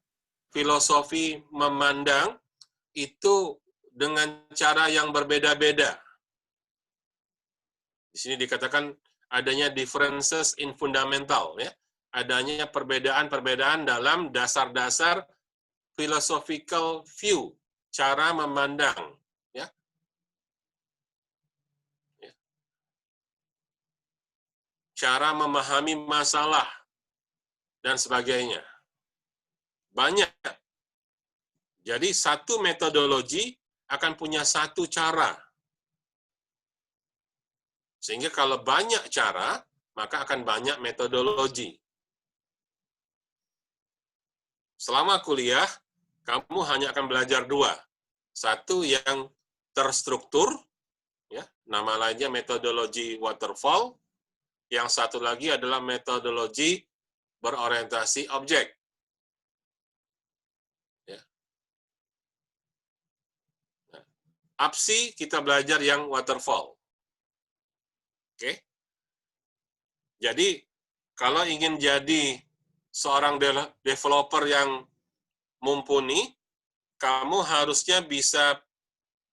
filosofi memandang itu dengan cara yang berbeda-beda. Di sini dikatakan adanya differences in fundamental, ya. Adanya perbedaan-perbedaan dalam dasar-dasar philosophical view, cara memandang, ya. Cara memahami masalah dan sebagainya. Banyak. Jadi satu metodologi akan punya satu cara. Sehingga kalau banyak cara, maka akan banyak metodologi. Selama kuliah, kamu hanya akan belajar dua. Satu yang terstruktur, ya, nama lainnya metodologi waterfall. Yang satu lagi adalah metodologi berorientasi objek. Ya. Nah, APSI kita belajar yang waterfall. Oke. Jadi, kalau ingin jadi seorang developer yang mumpuni, kamu harusnya bisa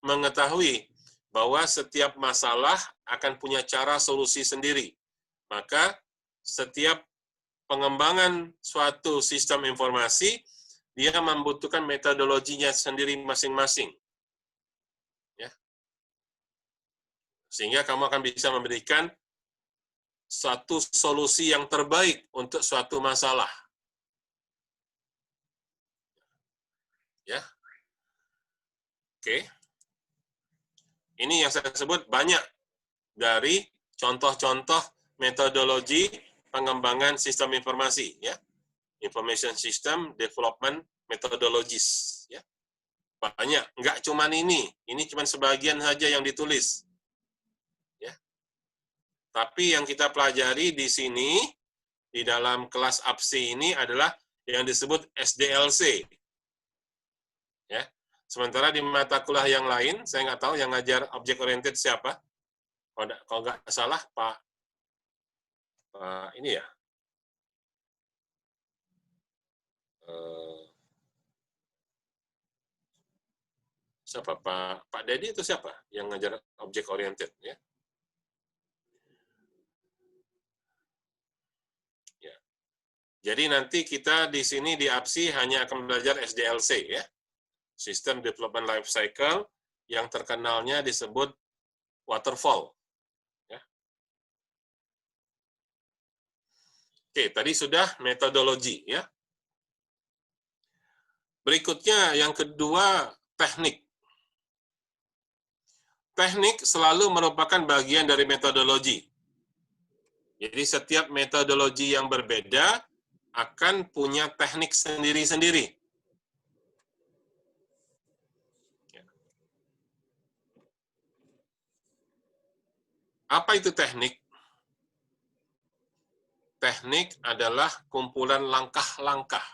mengetahui bahwa setiap masalah akan punya cara solusi sendiri. Maka, setiap pengembangan suatu sistem informasi, dia membutuhkan metodologinya sendiri masing-masing. Ya. Sehingga kamu akan bisa memberikan satu solusi yang terbaik untuk suatu masalah. Ya. Oke. Ini yang saya sebut banyak dari contoh-contoh metodologi pengembangan sistem informasi, ya. Information System Development Methodologies, ya. Banyak, nggak cuman ini cuman sebagian saja yang ditulis. Ya. Tapi yang kita pelajari di sini, di dalam kelas APSI ini adalah yang disebut SDLC. Ya. Sementara di mata kuliah yang lain, saya nggak tahu yang ngajar object oriented siapa. Kalau nggak salah, Pak ini ya, siapa Pak Dedi itu siapa yang ngajar object oriented ya? Ya. Jadi nanti kita di sini di APSI hanya akan belajar SDLC ya. System Development Life Cycle yang terkenalnya disebut waterfall. Ya. Oke, tadi sudah metodologi ya. Berikutnya yang kedua, teknik. Teknik selalu merupakan bagian dari metodologi. Jadi setiap metodologi yang berbeda akan punya teknik sendiri-sendiri. Apa itu teknik? Teknik adalah kumpulan langkah-langkah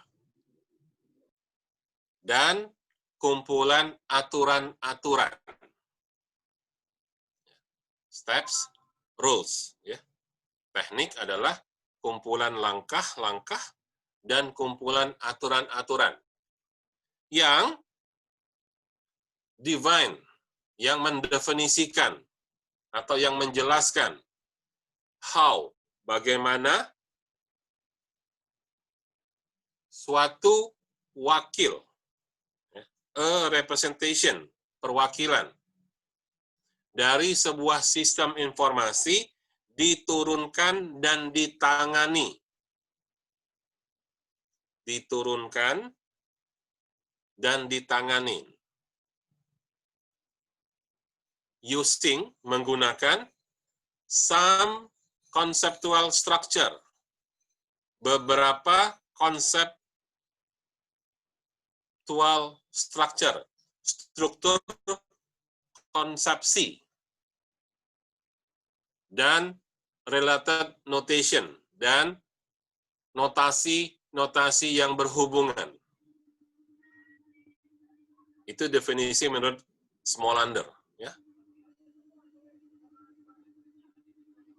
dan kumpulan aturan-aturan. Steps, rules. Ya. Teknik adalah kumpulan langkah-langkah dan kumpulan aturan-aturan yang divine, yang mendefinisikan atau yang menjelaskan how, bagaimana suatu wakil, a representation, perwakilan dari sebuah sistem informasi diturunkan dan ditangani. Diturunkan dan ditangani. Using, menggunakan some conceptual structure. Beberapa conceptual structure. Struktur konsepsi. Dan related notation. Dan notasi yang berhubungan. Itu definisi menurut Smolander. Ya.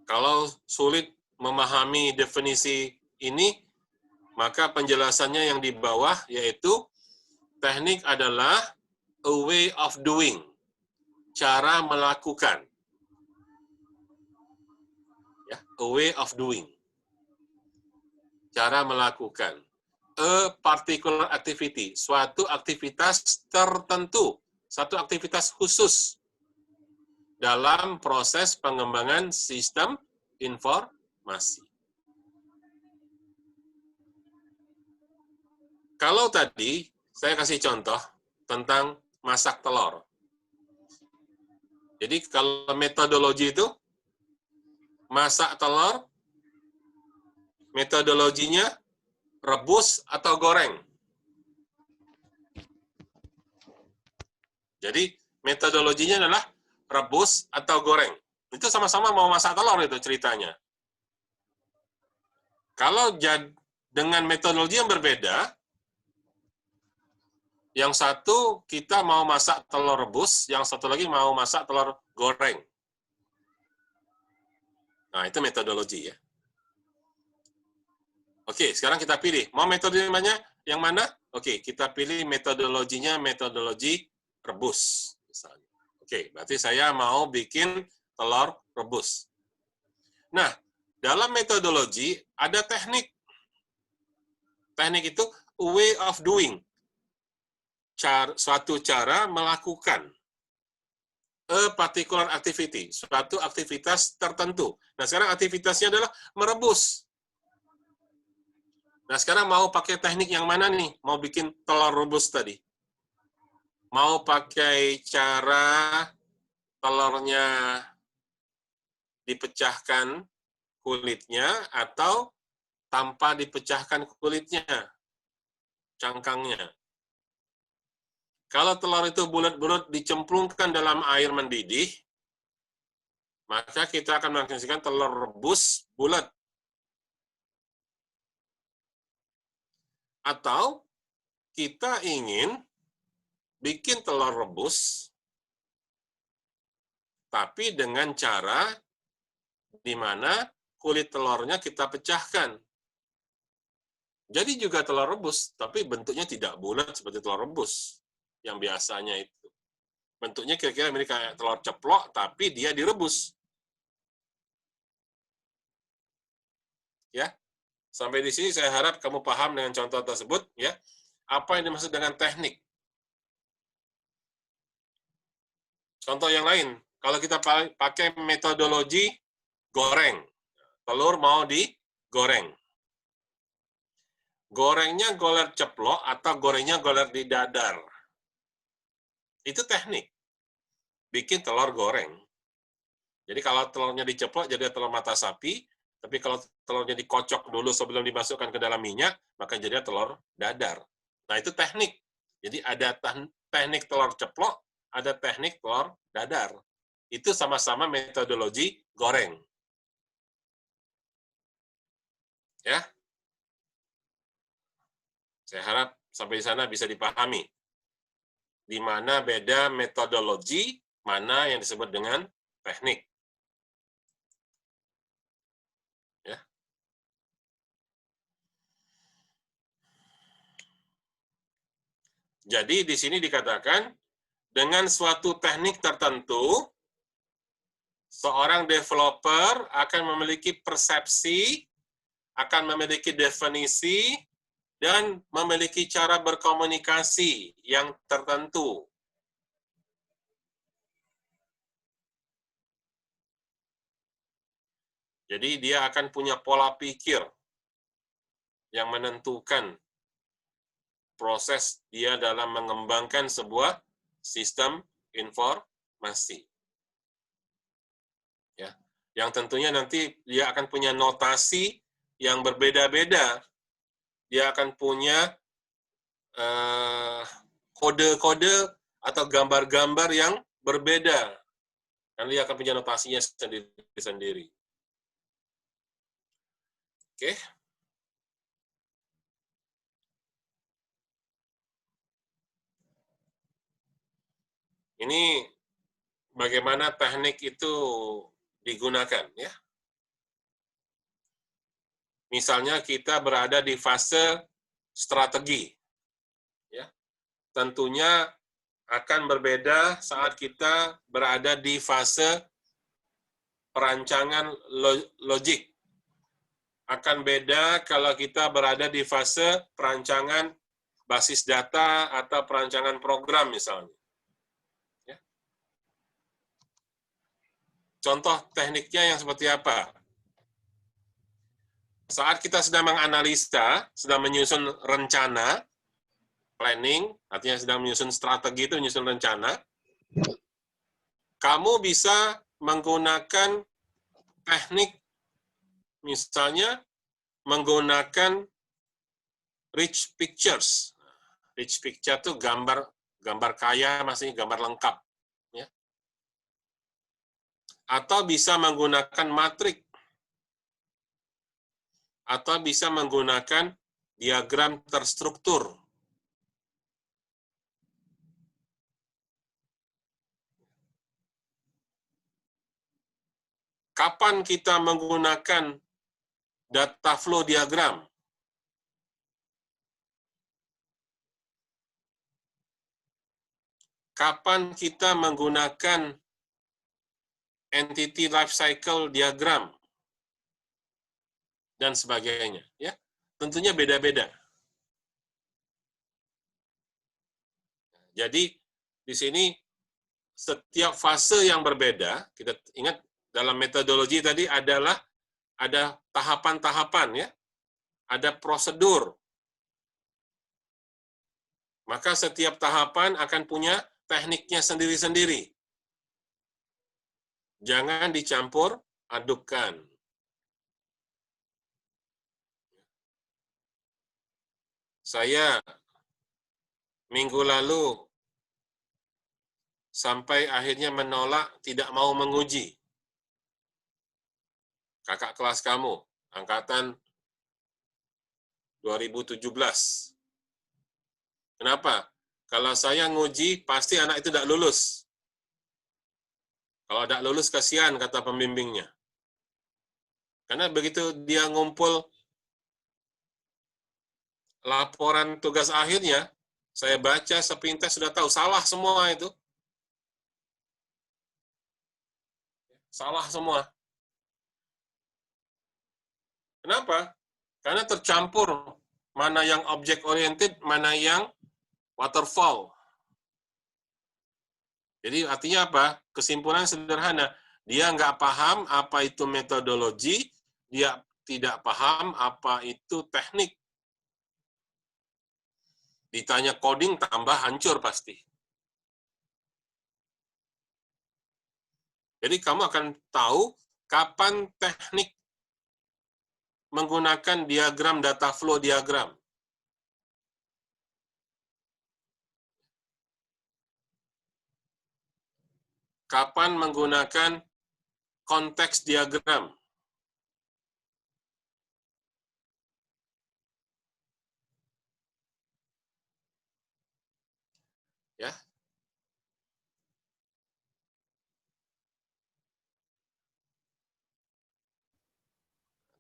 Kalau sulit memahami definisi ini, maka penjelasannya yang di bawah yaitu teknik adalah a way of doing, cara melakukan. Ya, a way of doing. Cara melakukan. A particular activity, suatu aktivitas tertentu, satu aktivitas khusus dalam proses pengembangan sistem informasi. Kalau tadi saya kasih contoh tentang masak telur. Jadi kalau metodologi itu masak telur, metodologinya rebus atau goreng. Jadi metodologinya adalah rebus atau goreng. Itu sama-sama mau masak telur itu ceritanya. Kalau dengan metodologi yang berbeda, yang satu kita mau masak telur rebus, yang satu lagi mau masak telur goreng. Nah, itu metodologi ya. Oke, sekarang kita pilih. Mau metodologinya yang mana? Oke, kita pilih metodologinya metodologi rebus. Misalnya. Oke, berarti saya mau bikin telur rebus. Nah, dalam metodologi ada teknik. Teknik itu a way of doing. Suatu cara melakukan. A particular activity. Suatu aktivitas tertentu. Nah, sekarang aktivitasnya adalah merebus. Nah, sekarang mau pakai teknik yang mana nih? Mau bikin telur rebus tadi. Mau pakai cara telurnya dipecahkan kulitnya atau tanpa dipecahkan kulitnya, cangkangnya. Kalau telur itu bulat-bulat dicemplungkan dalam air mendidih, maka kita akan menyaksikan telur rebus bulat. Atau kita ingin bikin telur rebus, tapi dengan cara di mana kulit telurnya kita pecahkan. Jadi juga telur rebus, tapi bentuknya tidak bulat seperti telur rebus yang biasanya itu. Bentuknya kira-kira mirip kayak telur ceplok, tapi dia direbus. Ya, sampai di sini saya harap kamu paham dengan contoh tersebut. Ya, apa yang dimaksud dengan teknik? Contoh yang lain, kalau kita pakai metodologi goreng, telur mau digoreng. Gorengnya goler ceplok atau gorengnya goler di dadar. Itu teknik. Bikin telur goreng. Jadi kalau telurnya diceplok jadi telur mata sapi, tapi kalau telurnya dikocok dulu sebelum dimasukkan ke dalam minyak, maka jadi telur dadar. Nah, itu teknik. Jadi ada teknik telur ceplok, ada teknik telur dadar. Itu sama-sama metodologi goreng. Ya. Saya harap sampai di sana bisa dipahami. Di mana beda metodologi, mana yang disebut dengan teknik. Ya. Jadi di sini dikatakan, dengan suatu teknik tertentu, seorang developer akan memiliki persepsi, akan memiliki definisi, dan memiliki cara berkomunikasi yang tertentu. Jadi dia akan punya pola pikir yang menentukan proses dia dalam mengembangkan sebuah sistem informasi. Ya, yang tentunya nanti dia akan punya notasi yang berbeda-beda. Dia akan punya kode-kode atau gambar-gambar yang berbeda. Dan dia akan punya notasinya sendiri-sendiri. Oke. Ini bagaimana teknik itu digunakan, ya. Misalnya kita berada di fase strategi, ya. Tentunya akan berbeda saat kita berada di fase perancangan logik. Akan beda kalau kita berada di fase perancangan basis data atau perancangan program misalnya. Ya. Contoh tekniknya yang seperti apa? Saat kita sedang menganalisa, sedang menyusun rencana, planning, artinya sedang menyusun strategi itu menyusun rencana, kamu bisa menggunakan teknik, misalnya menggunakan rich pictures. Rich picture itu gambar kaya, maksudnya gambar lengkap. Ya. Atau bisa menggunakan matrik. Atau bisa menggunakan diagram terstruktur. Kapan kita menggunakan data flow diagram? Kapan kita menggunakan entity life cycle diagram? Dan sebagainya, ya. Tentunya beda-beda. Jadi di sini setiap fase yang berbeda, kita ingat dalam metodologi tadi adalah ada tahapan-tahapan, ya. Ada prosedur. Maka setiap tahapan akan punya tekniknya sendiri-sendiri. Jangan dicampur adukkan. Saya minggu lalu sampai akhirnya menolak, tidak mau menguji. Kakak kelas kamu, angkatan 2017. Kenapa? Kalau saya nguji, pasti anak itu tidak lulus. Kalau tidak lulus, kasihan, kata pembimbingnya. Karena begitu dia ngumpul laporan tugas akhirnya, saya baca sepintas sudah tahu, salah semua itu. Salah semua. Kenapa? Karena tercampur mana yang object oriented, mana yang waterfall. Jadi artinya apa? Kesimpulan sederhana, dia nggak paham apa itu metodologi, dia tidak paham apa itu teknik. Ditanya coding tambah hancur pasti. Jadi kamu akan tahu kapan teknik menggunakan diagram data flow diagram. Kapan menggunakan konteks diagram. Ya.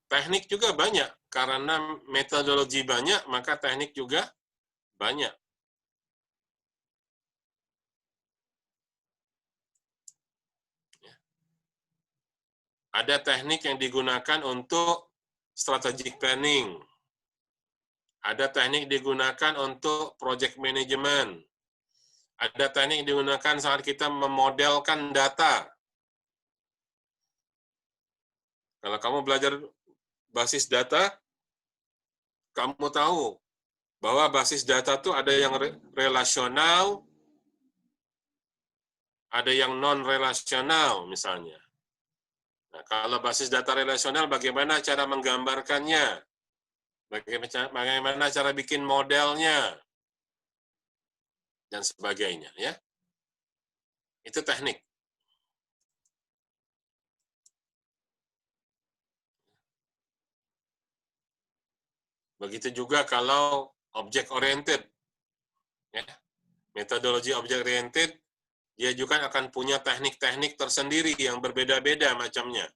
Teknik juga banyak, karena metodologi banyak, maka teknik juga banyak. Ada teknik yang digunakan untuk strategic planning. Ada teknik digunakan untuk project management. Ada teknik digunakan saat kita memodelkan data. Kalau kamu belajar basis data, kamu tahu bahwa basis data itu ada yang relasional, ada yang non-relasional misalnya. Nah, kalau basis data relasional, bagaimana cara menggambarkannya? Bagaimana cara bikin modelnya? Dan sebagainya. Ya, itu teknik. Begitu juga kalau object oriented. Ya, metodologi object oriented, dia juga akan punya teknik-teknik tersendiri yang berbeda-beda macamnya.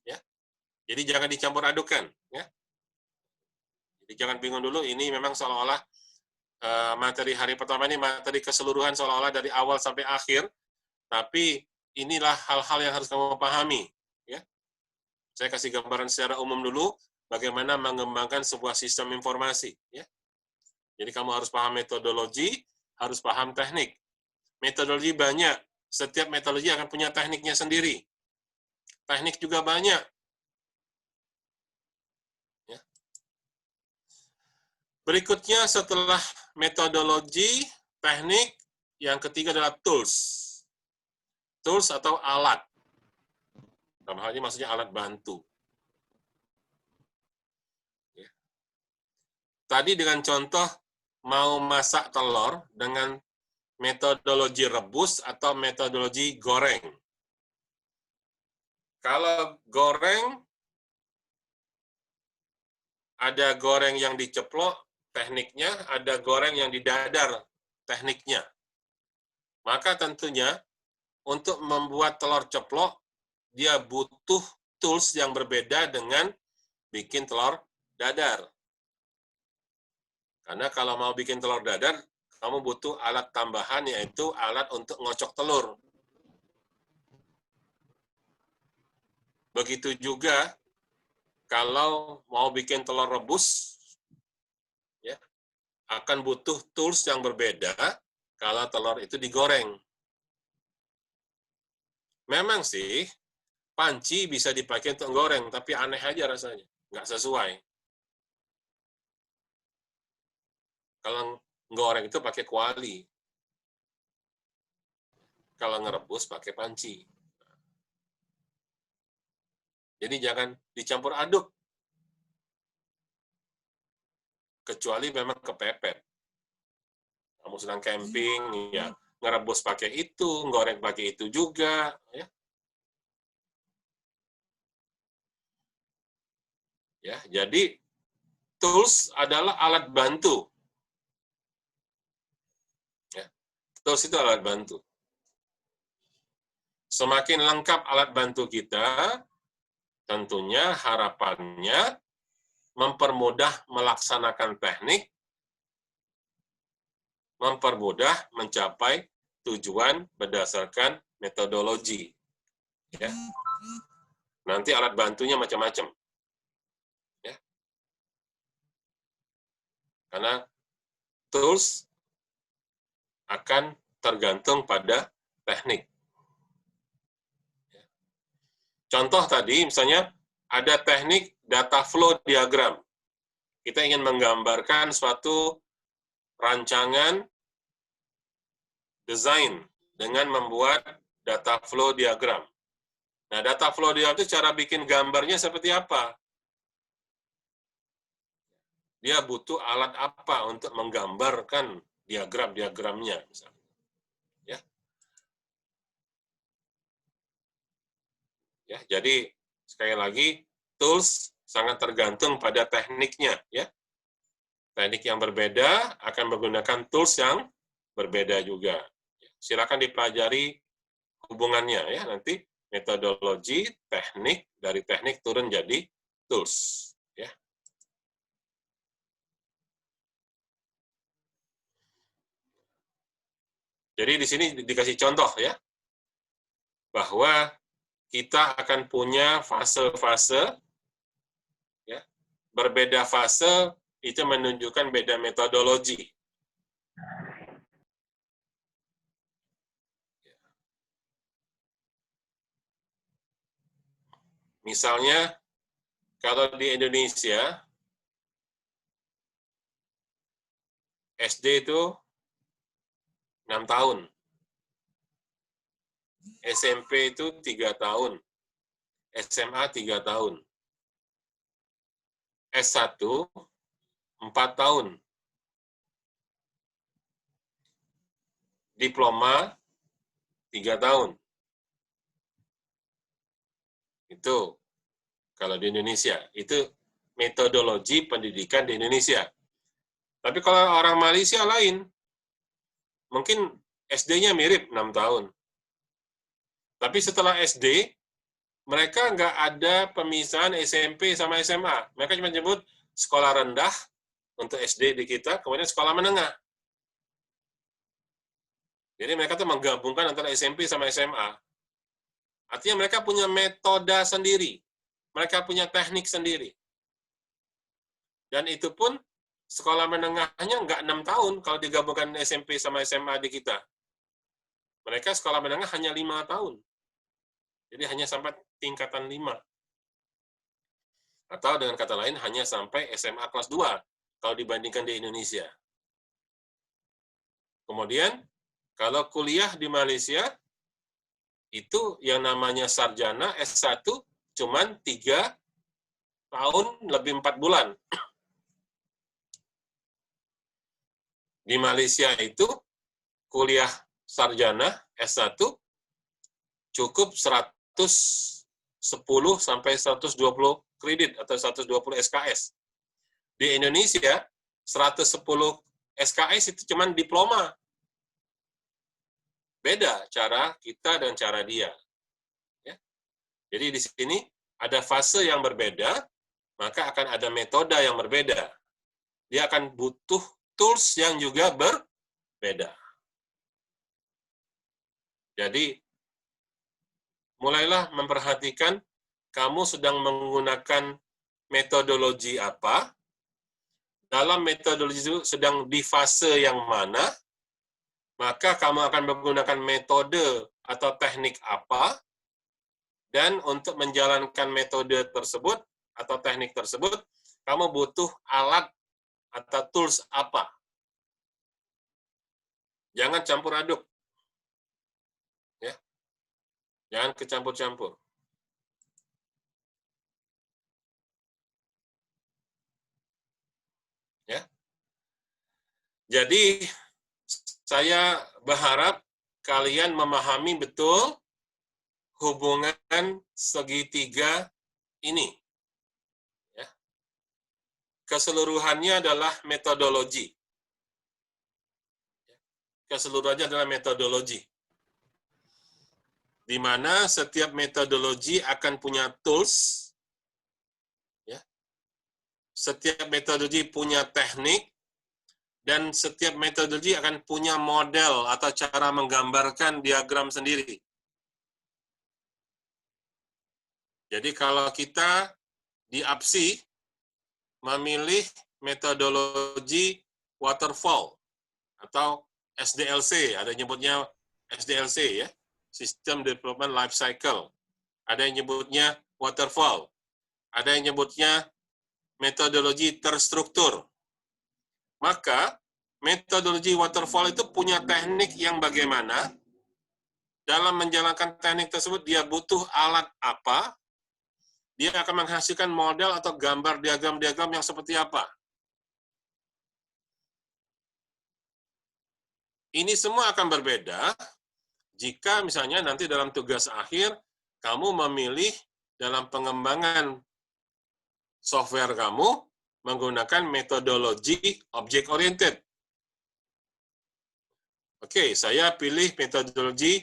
Ya, jadi jangan dicampur adukan. Ya, jadi jangan bingung dulu. Ini memang seolah-olah materi hari pertama ini materi keseluruhan seolah-olah dari awal sampai akhir. Tapi inilah hal-hal yang harus kamu pahami. Ya, saya kasih gambaran secara umum dulu. Bagaimana mengembangkan sebuah sistem informasi. Ya, jadi kamu harus paham metodologi, harus paham teknik. Metodologi banyak. Setiap metodologi akan punya tekniknya sendiri. Teknik juga banyak. Ya. Berikutnya setelah metodologi, teknik, yang ketiga adalah tools. Tools atau alat. Dalam hal ini maksudnya alat bantu. Ya. Tadi dengan contoh mau masak telur dengan metodologi rebus atau metodologi goreng. Kalau goreng, ada goreng yang diceplok, tekniknya, ada goreng yang didadar, tekniknya. Maka tentunya, untuk membuat telur ceplok, dia butuh tools yang berbeda dengan bikin telur dadar. Karena kalau mau bikin telur dadar, kamu butuh alat tambahan, yaitu alat untuk ngocok telur. Begitu juga kalau mau bikin telur rebus, ya, akan butuh tools yang berbeda kalau telur itu digoreng. Memang sih, panci bisa dipakai untuk goreng, tapi aneh aja rasanya, nggak sesuai. Kalau goreng itu pakai kuali. Kalau ngerebus pakai panci. Jadi jangan dicampur aduk. Kecuali memang kepepet. Kamu sedang camping, ya ngerebus pakai itu, goreng pakai itu juga. Ya, jadi tools adalah alat bantu. Ya, tools itu alat bantu. Semakin lengkap alat bantu kita, tentunya harapannya mempermudah melaksanakan teknik mempermudah mencapai tujuan berdasarkan metodologi. Ya. Nanti alat bantunya macam-macam. Ya. Karena tools akan tergantung pada teknik. Contoh tadi, misalnya ada teknik data flow diagram. Kita ingin menggambarkan suatu rancangan desain dengan membuat data flow diagram. Nah, data flow diagram itu cara bikin gambarnya seperti apa? Dia butuh alat apa untuk menggambarkan diagram-diagramnya, misalnya. Ya. Ya, jadi sekali lagi tools sangat tergantung pada tekniknya, ya. Teknik yang berbeda akan menggunakan tools yang berbeda juga. Silakan dipelajari hubungannya, ya. Nanti metodologi, teknik, dari teknik turun jadi tools, ya. Jadi di sini dikasih contoh, ya, bahwa kita akan punya fase-fase, ya, berbeda fase itu menunjukkan beda metodologi. Misalnya, kalau di Indonesia, SD itu 6 tahun, SMP itu 3 tahun, SMA 3 tahun, S1 4 tahun, diploma 3 tahun. Itu kalau di Indonesia, itu metodologi pendidikan di Indonesia. Tapi kalau orang Malaysia lain, mungkin SD-nya mirip 6 tahun. Tapi setelah SD, mereka nggak ada pemisahan SMP sama SMA. Mereka cuma nyebut sekolah rendah untuk SD di kita, kemudian sekolah menengah. Jadi mereka tuh menggabungkan antara SMP sama SMA. Artinya mereka punya metode sendiri. Mereka punya teknik sendiri. Dan itu pun sekolah menengahnya nggak 6 tahun kalau digabungkan SMP sama SMA di kita. Mereka sekolah menengah hanya 5 tahun. Jadi hanya sampai tingkatan 5. Atau dengan kata lain, hanya sampai SMA kelas 2 kalau dibandingkan di Indonesia. Kemudian, kalau kuliah di Malaysia, itu yang namanya sarjana S1 cuman 3 tahun lebih 4 bulan. Di Malaysia itu kuliah sarjana S1 cukup 110 sampai 120 kredit atau 120 SKS. Di Indonesia 110 SKS itu cuman diploma. Beda cara kita dan cara dia. Ya. Jadi di sini ada fase yang berbeda, maka akan ada metode yang berbeda. Dia akan butuh tools yang juga berbeda. Jadi, mulailah memperhatikan kamu sedang menggunakan metodologi apa, dalam metodologi itu sedang di fase yang mana, maka kamu akan menggunakan metode atau teknik apa, dan untuk menjalankan metode tersebut atau teknik tersebut, kamu butuh alat atau tools apa. Jangan campur aduk. Ya. Jangan kecampur-campur. Ya. Jadi, saya berharap kalian memahami betul hubungan segitiga ini. Ya. Keseluruhannya adalah metodologi. Keseluruhannya adalah metodologi. Di mana setiap metodologi akan punya tools, ya. Setiap metodologi punya teknik, Dan setiap metodologi akan punya model atau cara menggambarkan diagram sendiri. Jadi kalau kita di APSI memilih metodologi waterfall atau SDLC, ada yang nyebutnya SDLC ya, System Development Life Cycle. Ada yang nyebutnya waterfall. Ada yang nyebutnya metodologi terstruktur. Maka metodologi waterfall itu punya teknik yang bagaimana. Dalam menjalankan teknik tersebut dia butuh alat apa, dia akan menghasilkan model atau gambar diagram-diagram yang seperti apa. Ini semua akan berbeda jika misalnya nanti dalam tugas akhir kamu memilih dalam pengembangan software kamu menggunakan metodologi object oriented. Oke, saya pilih metodologi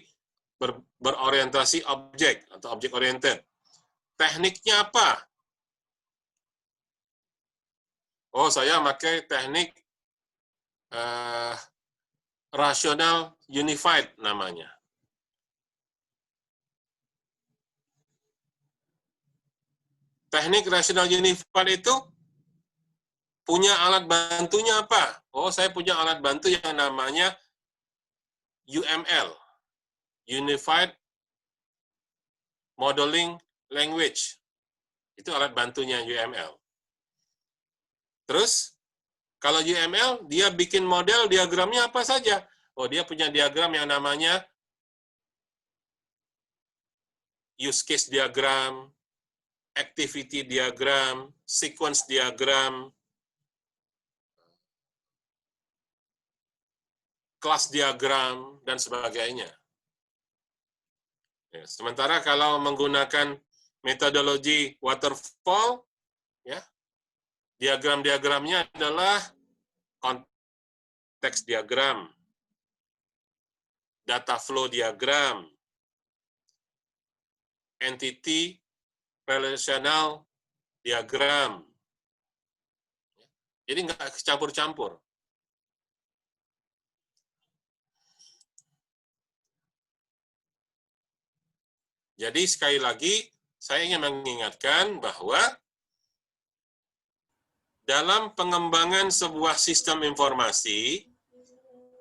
berorientasi objek atau object oriented. Tekniknya apa? Oh, saya pakai teknik rational unified namanya. Teknik rational unified itu punya alat bantunya apa? Oh, saya punya alat bantu yang namanya UML, Unified Modeling Language. Itu alat bantunya UML. Terus, kalau UML, dia bikin model diagramnya apa saja? Oh, dia punya diagram yang namanya use case diagram, activity diagram, sequence diagram, kelas diagram, dan sebagainya. Ya, sementara kalau menggunakan metodologi waterfall, ya, diagram-diagramnya adalah konteks diagram, data flow diagram, entity relational diagram. Jadi nggak campur-campur. Jadi sekali lagi, saya ingin mengingatkan bahwa dalam pengembangan sebuah sistem informasi,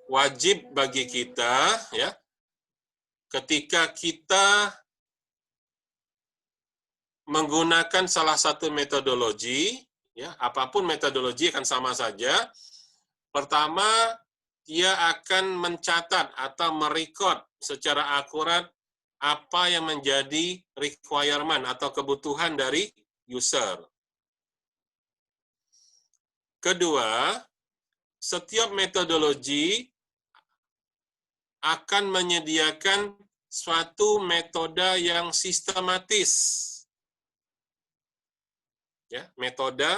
wajib bagi kita, ya, ketika kita menggunakan salah satu metodologi, ya, apapun metodologi akan sama saja. Pertama, dia akan mencatat atau merecord secara akurat apa yang menjadi requirement atau kebutuhan dari user. Kedua, setiap metodologi akan menyediakan suatu metode yang sistematis. Ya, metode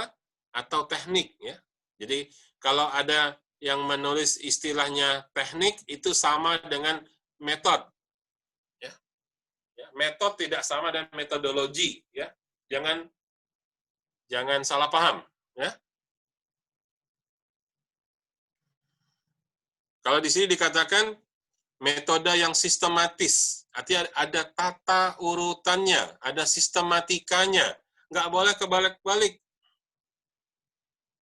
atau teknik, ya. Jadi kalau ada yang menulis istilahnya teknik, itu sama dengan metode. Metode tidak sama dengan metodologi, ya. Jangan salah paham, ya. Kalau di sini dikatakan metode yang sistematis, artinya ada tata urutannya, ada sistematikanya, nggak boleh kebalik-balik.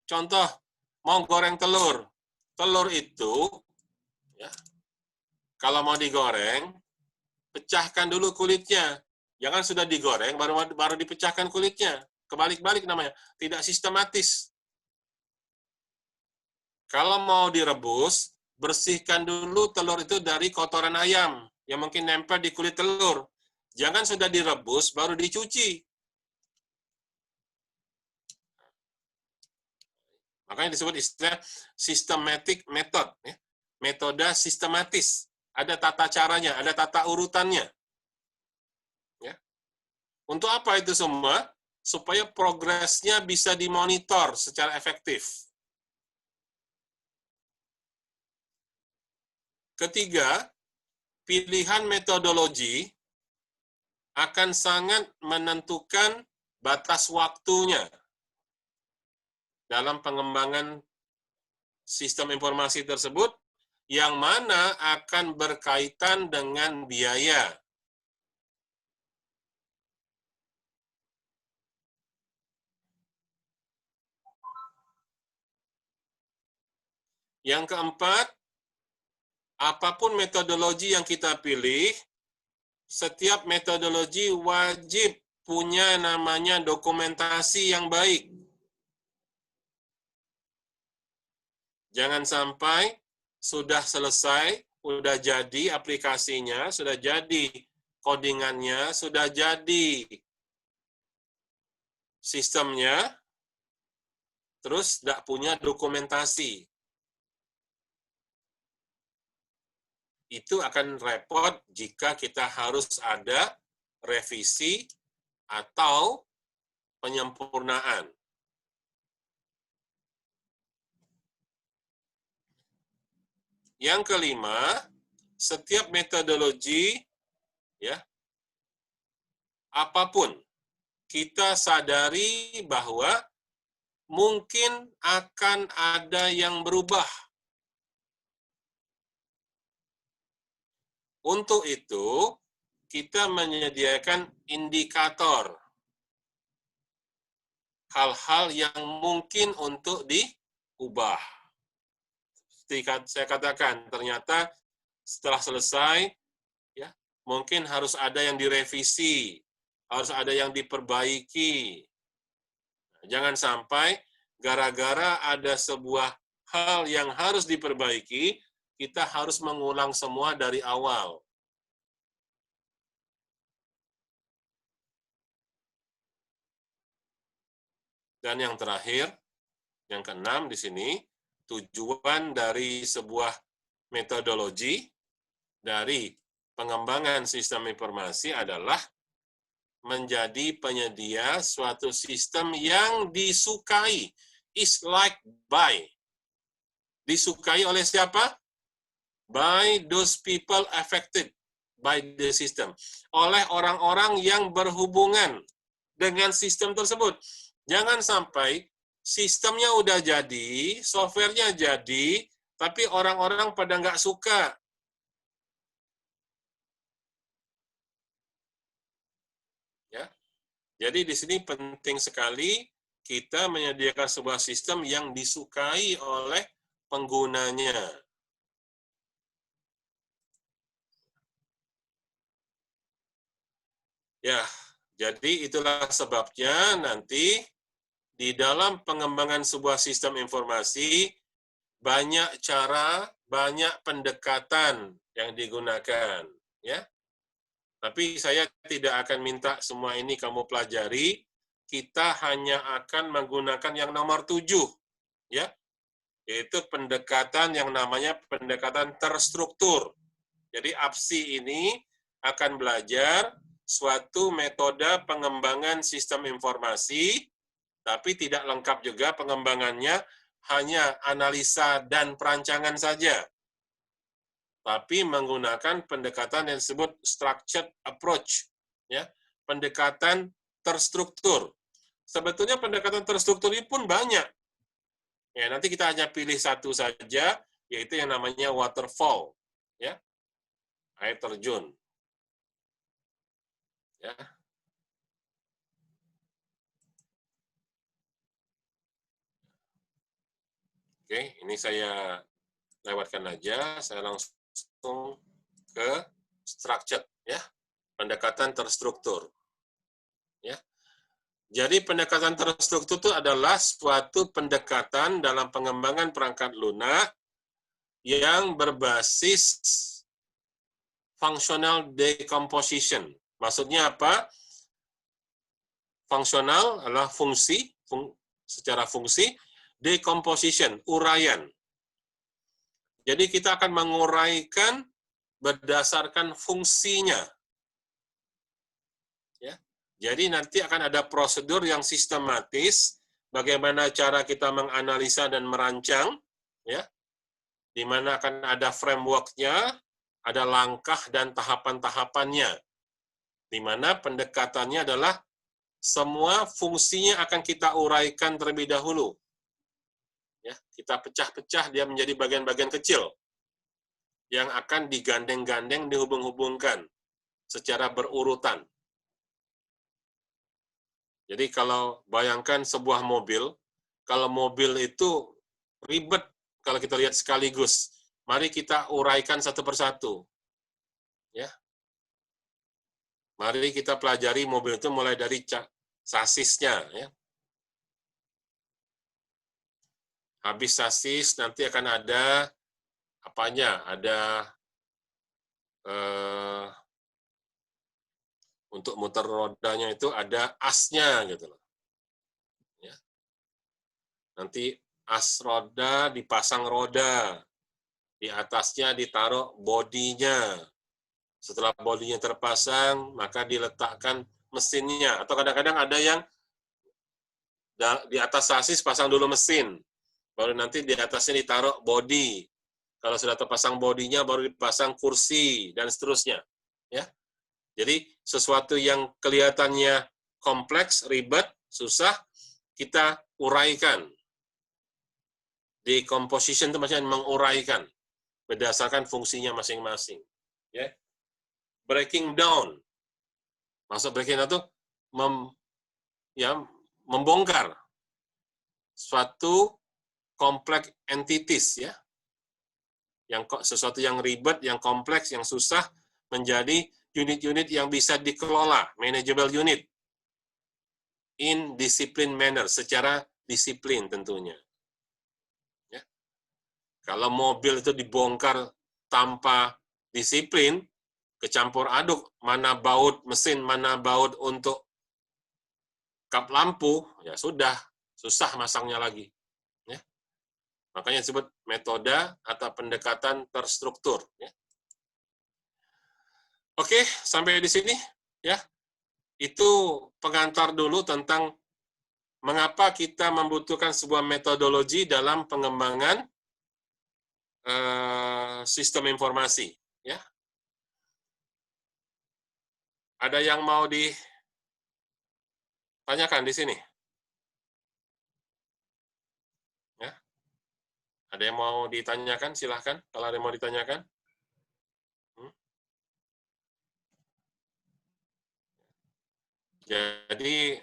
Contoh, mau goreng telur, telur itu, ya, kalau mau digoreng, pecahkan dulu kulitnya. Jangan sudah digoreng, baru dipecahkan kulitnya. Kebalik-balik namanya. Tidak sistematis. Kalau mau direbus, bersihkan dulu telur itu dari kotoran ayam yang mungkin nempel di kulit telur. Jangan sudah direbus, baru dicuci. Makanya disebut istilah systematic method. Ya. Metode sistematis. Ada tata caranya, ada tata urutannya. Ya. Untuk apa itu semua? Supaya progresnya bisa dimonitor secara efektif. Ketiga, pilihan metodologi akan sangat menentukan batas waktunya dalam pengembangan sistem informasi tersebut yang mana akan berkaitan dengan biaya. Yang keempat, apapun metodologi yang kita pilih, setiap metodologi wajib punya namanya dokumentasi yang baik. Jangan sampai sudah selesai, sudah jadi aplikasinya, sudah jadi codingannya, sudah jadi sistemnya, terus tidak punya dokumentasi. Itu akan repot jika kita harus ada revisi atau penyempurnaan. Yang kelima, setiap metodologi, ya, apapun, kita sadari bahwa mungkin akan ada yang berubah. Untuk itu, kita menyediakan indikator hal-hal yang mungkin untuk diubah. Seperti saya katakan, ternyata setelah selesai, ya, mungkin harus ada yang direvisi, harus ada yang diperbaiki. Jangan sampai gara-gara ada sebuah hal yang harus diperbaiki, kita harus mengulang semua dari awal. Dan yang terakhir, yang keenam di sini, tujuan dari sebuah metodologi dari pengembangan sistem informasi adalah menjadi penyedia suatu sistem yang disukai, is liked by. Disukai oleh siapa? By those people affected by the system. Oleh orang-orang yang berhubungan dengan sistem tersebut. Jangan sampai sistemnya udah jadi, softwarenya jadi, tapi orang-orang pada nggak suka. Ya, jadi di sini penting sekali kita menyediakan sebuah sistem yang disukai oleh penggunanya. Ya, jadi itulah sebabnya nanti di dalam pengembangan sebuah sistem informasi banyak cara, banyak pendekatan yang digunakan, ya. Tapi saya tidak akan minta semua ini kamu pelajari, kita hanya akan menggunakan yang nomor 7, ya. Yaitu pendekatan yang namanya pendekatan terstruktur. Jadi APSI ini akan belajar suatu metode pengembangan sistem informasi, tapi tidak lengkap juga pengembangannya, hanya analisa dan perancangan saja. Tapi menggunakan pendekatan yang disebut structured approach, ya, pendekatan terstruktur. Sebetulnya pendekatan terstruktur ini pun banyak. Ya, nanti kita hanya pilih satu saja, yaitu yang namanya waterfall, ya, air terjun. Ya. Oke, ini saya lewatkan aja, saya langsung ke structure, ya, pendekatan terstruktur. Ya. Jadi pendekatan terstruktur itu adalah suatu pendekatan dalam pengembangan perangkat lunak yang berbasis functional decomposition. Maksudnya apa? Fungsional adalah fungsi, secara fungsi, decomposition, uraian. Jadi kita akan menguraikan berdasarkan fungsinya. Ya. Jadi nanti akan ada prosedur yang sistematis, bagaimana cara kita menganalisa dan merancang, ya, di mana akan ada framework-nya, ada langkah dan tahapan-tahapannya, di mana pendekatannya adalah semua fungsinya akan kita uraikan terlebih dahulu. Ya, kita pecah-pecah dia menjadi bagian-bagian kecil yang akan digandeng-gandeng, dihubung-hubungkan secara berurutan. Jadi kalau bayangkan sebuah mobil, kalau mobil itu ribet kalau kita lihat sekaligus. Mari kita uraikan satu persatu. Ya. Mari kita pelajari mobil itu mulai dari sasisnya. Ya. Habis sasis nanti akan ada apanya? Ada untuk muter rodanya itu ada asnya gitu loh. Ya. Nanti as roda dipasang roda, di atasnya ditaruh bodinya. Setelah bodinya terpasang, maka diletakkan mesinnya. Atau kadang-kadang ada yang di atas sasis pasang dulu mesin, baru nanti di atasnya ditaruh bodi. Kalau sudah terpasang bodinya, baru dipasang kursi, dan seterusnya. Ya. Jadi, sesuatu yang kelihatannya kompleks, ribet, susah, kita uraikan. Decomposition itu maksudnya menguraikan, berdasarkan fungsinya masing-masing. Ya. Breaking down. Maksud breaking down itu membongkar suatu kompleks entities, ya. Sesuatu yang ribet, yang kompleks, yang susah, menjadi unit-unit yang bisa dikelola, manageable unit, in discipline manner, secara disiplin tentunya. Ya. Kalau mobil itu dibongkar tanpa disiplin, kecampur aduk, mana baut mesin, mana baut untuk kap lampu, ya sudah, susah masangnya lagi. Ya. Makanya disebut metode atau pendekatan terstruktur. Ya. Oke, sampai di sini. Ya. Itu pengantar dulu tentang mengapa kita membutuhkan sebuah metodologi dalam pengembangan sistem informasi. Ya. Ada yang mau ditanyakan di sini? Ya. Ada yang mau ditanyakan? Silahkan, kalau ada yang mau ditanyakan. Jadi,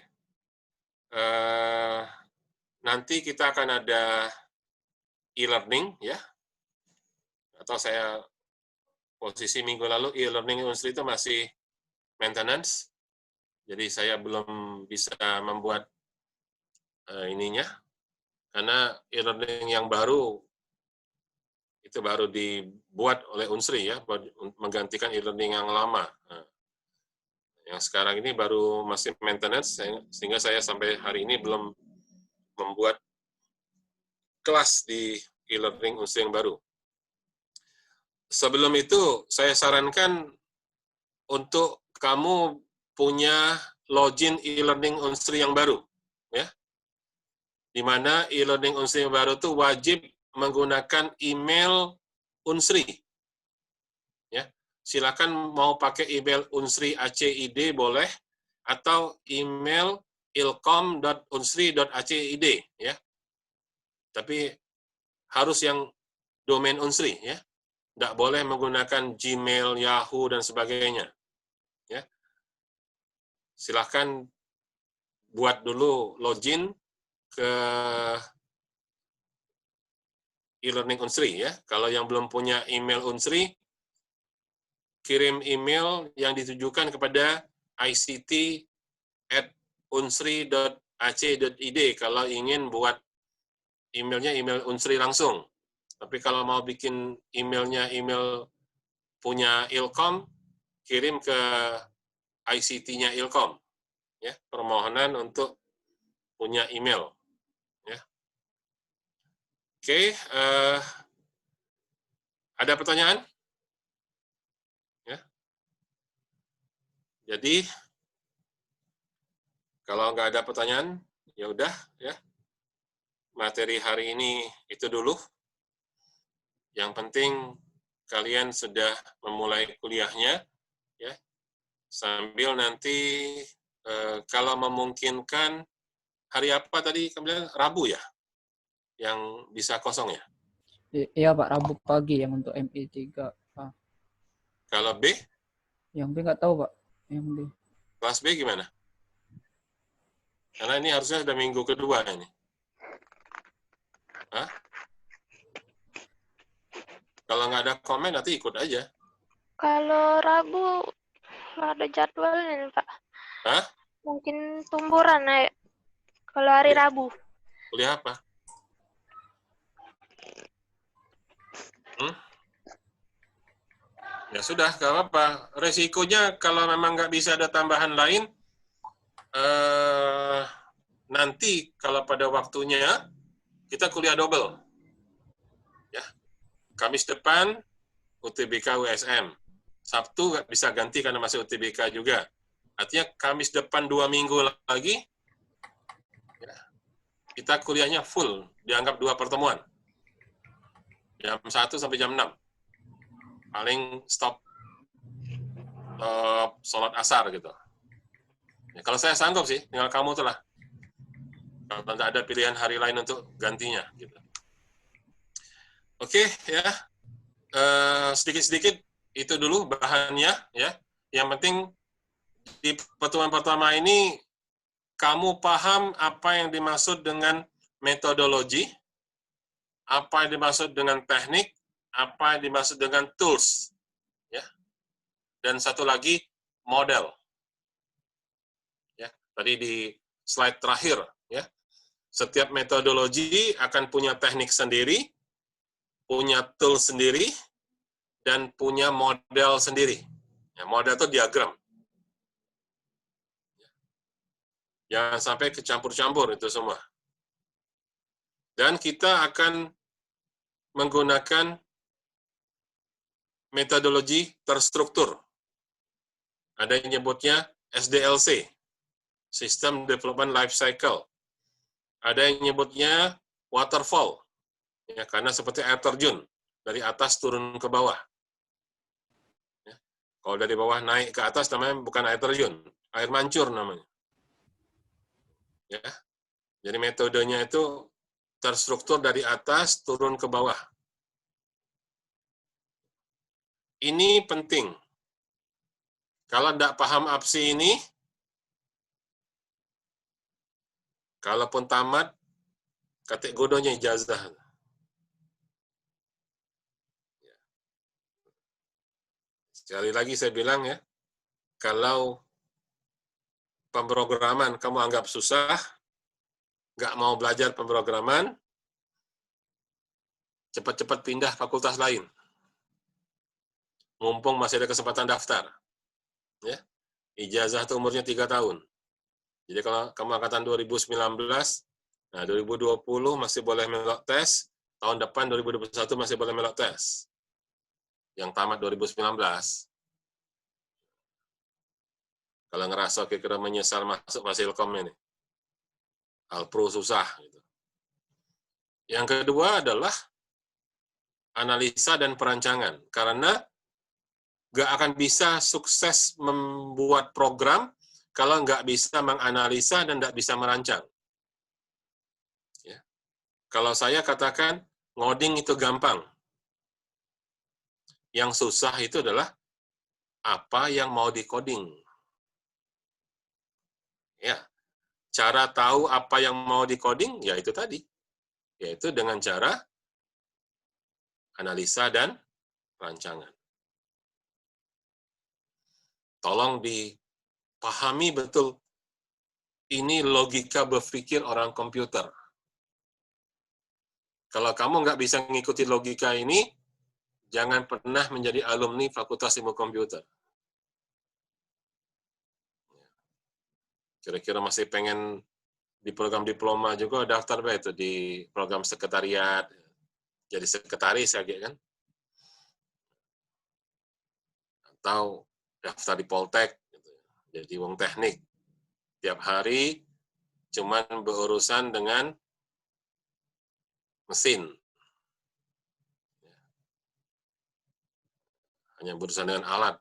nanti kita akan ada e-learning, ya. Atau saya posisi minggu lalu e-learning Unsri itu masih maintenance. Jadi saya belum bisa membuat ininya, karena e-learning yang baru itu baru dibuat oleh Unsri, ya, menggantikan e-learning yang lama. Nah, yang sekarang ini baru masih maintenance, sehingga saya sampai hari ini belum membuat kelas di e-learning Unsri yang baru. Sebelum itu, saya sarankan untuk kamu punya login e-learning Unsri yang baru, ya. Di mana e-learning Unsri yang baru itu wajib menggunakan email Unsri. Ya. Silakan mau pakai email Unsri ACID boleh, atau email ilkom.unsri.acid, ya. Tapi harus yang domain Unsri, ya. Tidak boleh menggunakan Gmail, Yahoo, dan sebagainya. Ya. Silahkan buat dulu login ke e-learning Unsri, ya. Kalau yang belum punya email Unsri, kirim email yang ditujukan kepada ict@unsri.ac.id kalau ingin buat emailnya email Unsri langsung. Tapi kalau mau bikin emailnya email punya Ilkom, kirim ke ICT-nya Ilkom. Ya, permohonan untuk punya email. Ya. Oke, ada pertanyaan? Ya. Jadi, kalau nggak ada pertanyaan, ya udah, ya. Materi hari ini itu dulu. Yang penting kalian sudah memulai kuliahnya, ya. Sambil nanti kalau memungkinkan, hari apa tadi kalian? Rabu, ya? yang bisa kosong ya? Iya Pak, Rabu pagi yang untuk MI3. Kalau B? Yang B nggak tahu Pak. Yang B. Kelas B gimana? Karena ini harusnya sudah minggu kedua ini. Hah? Kalau nggak ada komen, nanti ikut aja. Kalau Rabu nggak ada jadwalnya nih, Pak. Hah? Mungkin tumburan ya. Kalau hari Rabu. Kuliah apa? Ya sudah, nggak apa-apa. Resikonya kalau memang nggak bisa ada tambahan lain, nanti kalau pada waktunya kita kuliah double. Ya, Kamis depan UTBK USM. Sabtu nggak bisa ganti karena masih UTBK juga. Artinya Kamis depan 2 minggu lagi, ya, kita kuliahnya full, dianggap 2 pertemuan. Jam 1 sampai jam 6. Paling stop sholat asar gitu. Ya, kalau saya sanggup sih, tinggal kamu tuh lah. Kalau tidak ada pilihan hari lain untuk gantinya. Gitu. Oke, ya. Sedikit-sedikit itu dulu bahannya. Ya. Yang penting di pertemuan pertama ini, kamu paham apa yang dimaksud dengan metodologi, apa yang dimaksud dengan teknik, apa yang dimaksud dengan tools. Ya. Dan satu lagi, model. Ya. Tadi di slide terakhir, ya. Setiap metodologi akan punya teknik sendiri, punya tool sendiri, dan punya model sendiri. Ya, model itu diagram. Jangan sampai kecampur-campur itu semua. Dan kita akan menggunakan metodologi terstruktur. Ada yang nyebutnya SDLC, System Development Life Cycle. Ada yang nyebutnya waterfall, ya, karena seperti air terjun, dari atas turun ke bawah. Ya. Kalau dari bawah naik ke atas namanya bukan air terjun, air mancur namanya. Ya. Jadi metodenya itu terstruktur dari atas turun ke bawah. Ini penting. Kalau tidak paham APSI ini, kalaupun tamat, ketik godonya ijazah. Sekali lagi saya bilang ya, kalau pemrograman kamu anggap susah, nggak mau belajar pemrograman, cepat-cepat pindah fakultas lain. Mumpung masih ada kesempatan daftar. Ya. Ijazah itu umurnya 3 tahun. Jadi kalau kamu angkatan 2019, nah 2020 masih boleh melok tes, tahun depan 2021 masih boleh melok tes. Yang tamat 2019. Kalau ngerasa kira-kira menyesal masuk Fasilkom ini. Alpro susah. Gitu. Yang kedua adalah analisa dan perancangan. Karena nggak akan bisa sukses membuat program kalau nggak bisa menganalisa dan nggak bisa merancang. Ya. Kalau saya katakan, ngoding itu gampang. Yang susah itu adalah apa yang mau dikoding. Ya, cara tahu apa yang mau dikoding, ya itu tadi. Yaitu dengan cara analisa dan rancangan. Tolong dipahami betul, ini logika berpikir orang komputer. Kalau kamu nggak bisa mengikuti logika ini, jangan pernah menjadi alumni Fakultas Ilmu Komputer. Kira-kira masih pengen di program diploma juga daftar itu di program sekretariat, jadi sekretaris ya kan? Atau daftar di Poltek, jadi wong teknik. Tiap hari cuman berurusan dengan mesin. Hanya berurusan dengan alat.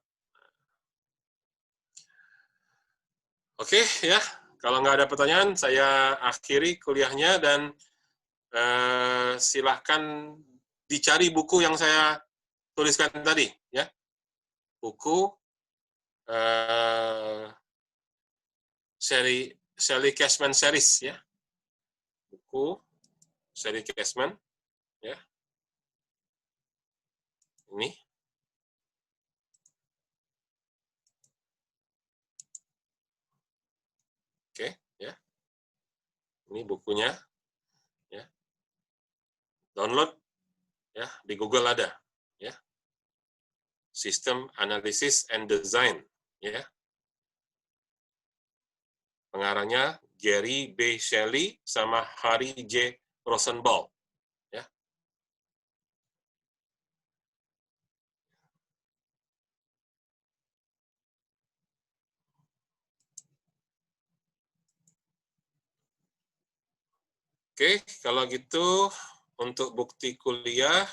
Oke, ya. Kalau nggak ada pertanyaan, saya akhiri kuliahnya dan silahkan dicari buku yang saya tuliskan tadi, ya. Buku Sally Cashman series, ya. Buku Sally Cashman, ya. Ini. Oke, ya. Ini bukunya, ya. Download, ya, di Google ada, ya. System Analysis and Design, ya. Pengarangnya Gary B. Shelley sama Harry J. Rosenbaum, ya. Oke, kalau gitu untuk bukti kuliah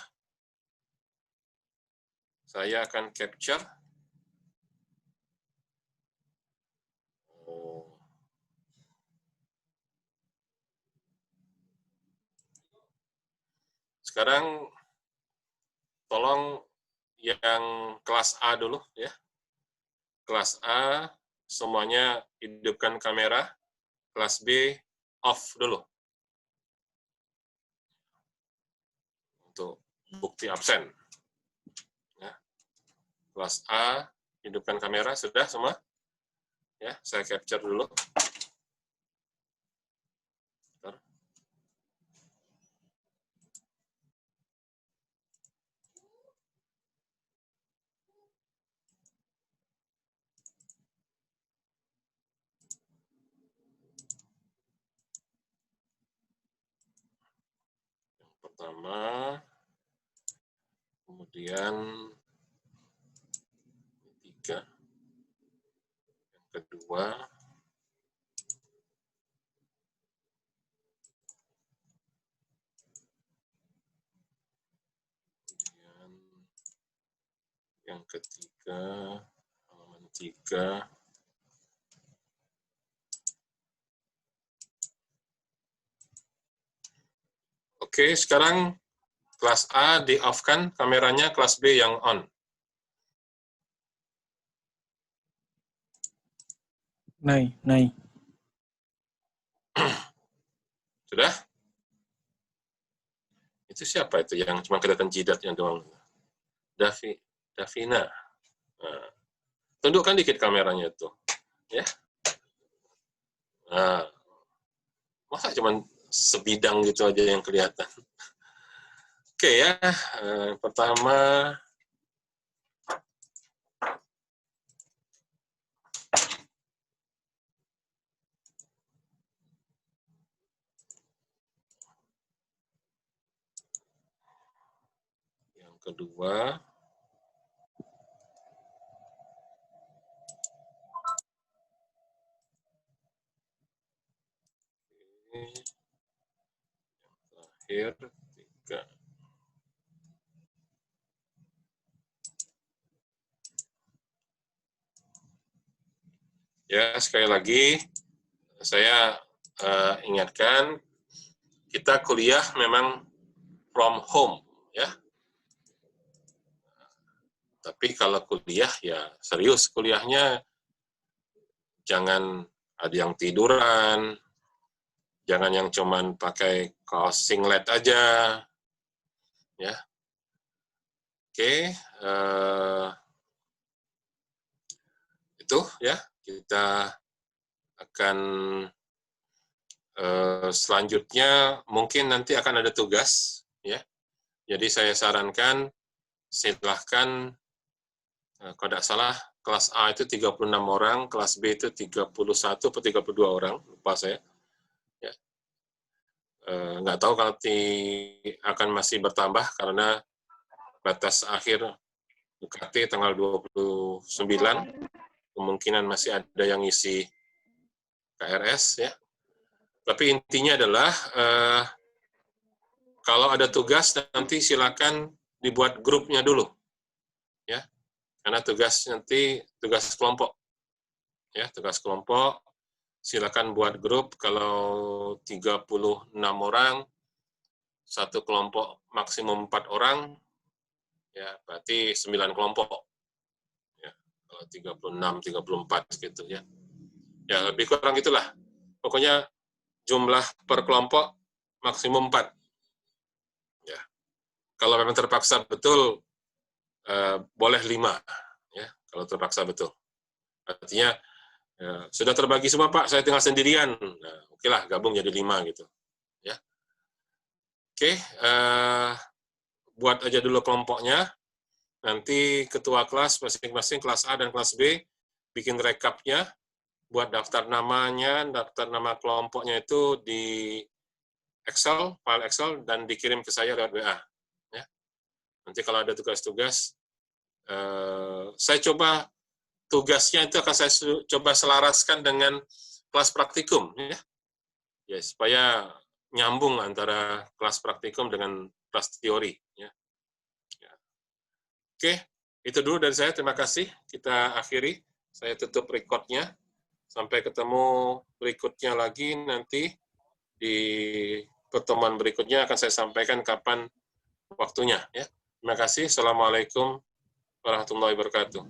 saya akan capture. Sekarang tolong yang kelas A dulu, ya. Kelas A semuanya hidupkan kamera. Kelas B off dulu. Untuk bukti absen. Ya. Kelas A hidupkan kamera, sudah semua? Ya, saya capture dulu. Pertama, kemudian tiga, yang kedua, kemudian yang ketiga, halaman 3. Oke, sekarang kelas A di-off-kan kameranya, kelas B yang on. Naik. Sudah? Itu siapa itu yang cuma kelihatan jidatnya doang? Davina. Nah, tundukkan dikit kameranya itu. Ya. Nah, masa cuma sebidang gitu aja yang kelihatan. Oke ya, pertama yang kedua yang terakhir 3. Ya, sekali lagi saya ingatkan, kita kuliah memang from home, ya. Tapi kalau kuliah ya serius kuliahnya, jangan ada yang tiduran, jangan yang cuman pakai kaos singlet aja, ya. Oke, itu ya, kita akan selanjutnya mungkin nanti akan ada tugas, ya. Jadi saya sarankan silahkan, kalau tidak salah kelas A itu 36 orang, kelas B itu 31 atau 32 orang, lupa saya. Ya. Nggak tahu kalau akan masih bertambah karena batas akhir UKT tanggal 29, kemungkinan masih ada yang isi KRS, ya. Tapi intinya adalah kalau ada tugas nanti silakan dibuat grupnya dulu, ya. Karena tugas nanti tugas kelompok, ya, tugas kelompok. Silakan buat grup. Kalau 36 orang satu kelompok maksimum 4 orang, ya berarti 9 kelompok. Ya, kalau 36, 34 gitu ya. Ya lebih kurang itulah. Pokoknya jumlah per kelompok maksimum 4. Ya. Kalau memang terpaksa betul, boleh 5. Ya, kalau terpaksa betul. Artinya, sudah terbagi semua Pak, saya tinggal sendirian. Nah, oke lah, gabung jadi 5 gitu. Ya. Oke, buat aja dulu kelompoknya. Nanti ketua kelas masing-masing kelas A dan kelas B bikin rekapnya, buat daftar namanya, daftar nama kelompoknya itu di Excel, file Excel, dan dikirim ke saya lewat WA. Ya. Nanti kalau ada tugas-tugas, saya coba tugasnya itu akan saya coba selaraskan dengan kelas praktikum, ya supaya nyambung antara kelas praktikum dengan kelas teori. Ya. Oke, itu dulu dari saya. Terima kasih. Kita akhiri. Saya tutup record-nya. Sampai ketemu berikutnya lagi nanti di pertemuan berikutnya akan saya sampaikan kapan waktunya. Ya. Terima kasih. Assalamualaikum warahmatullahi wabarakatuh.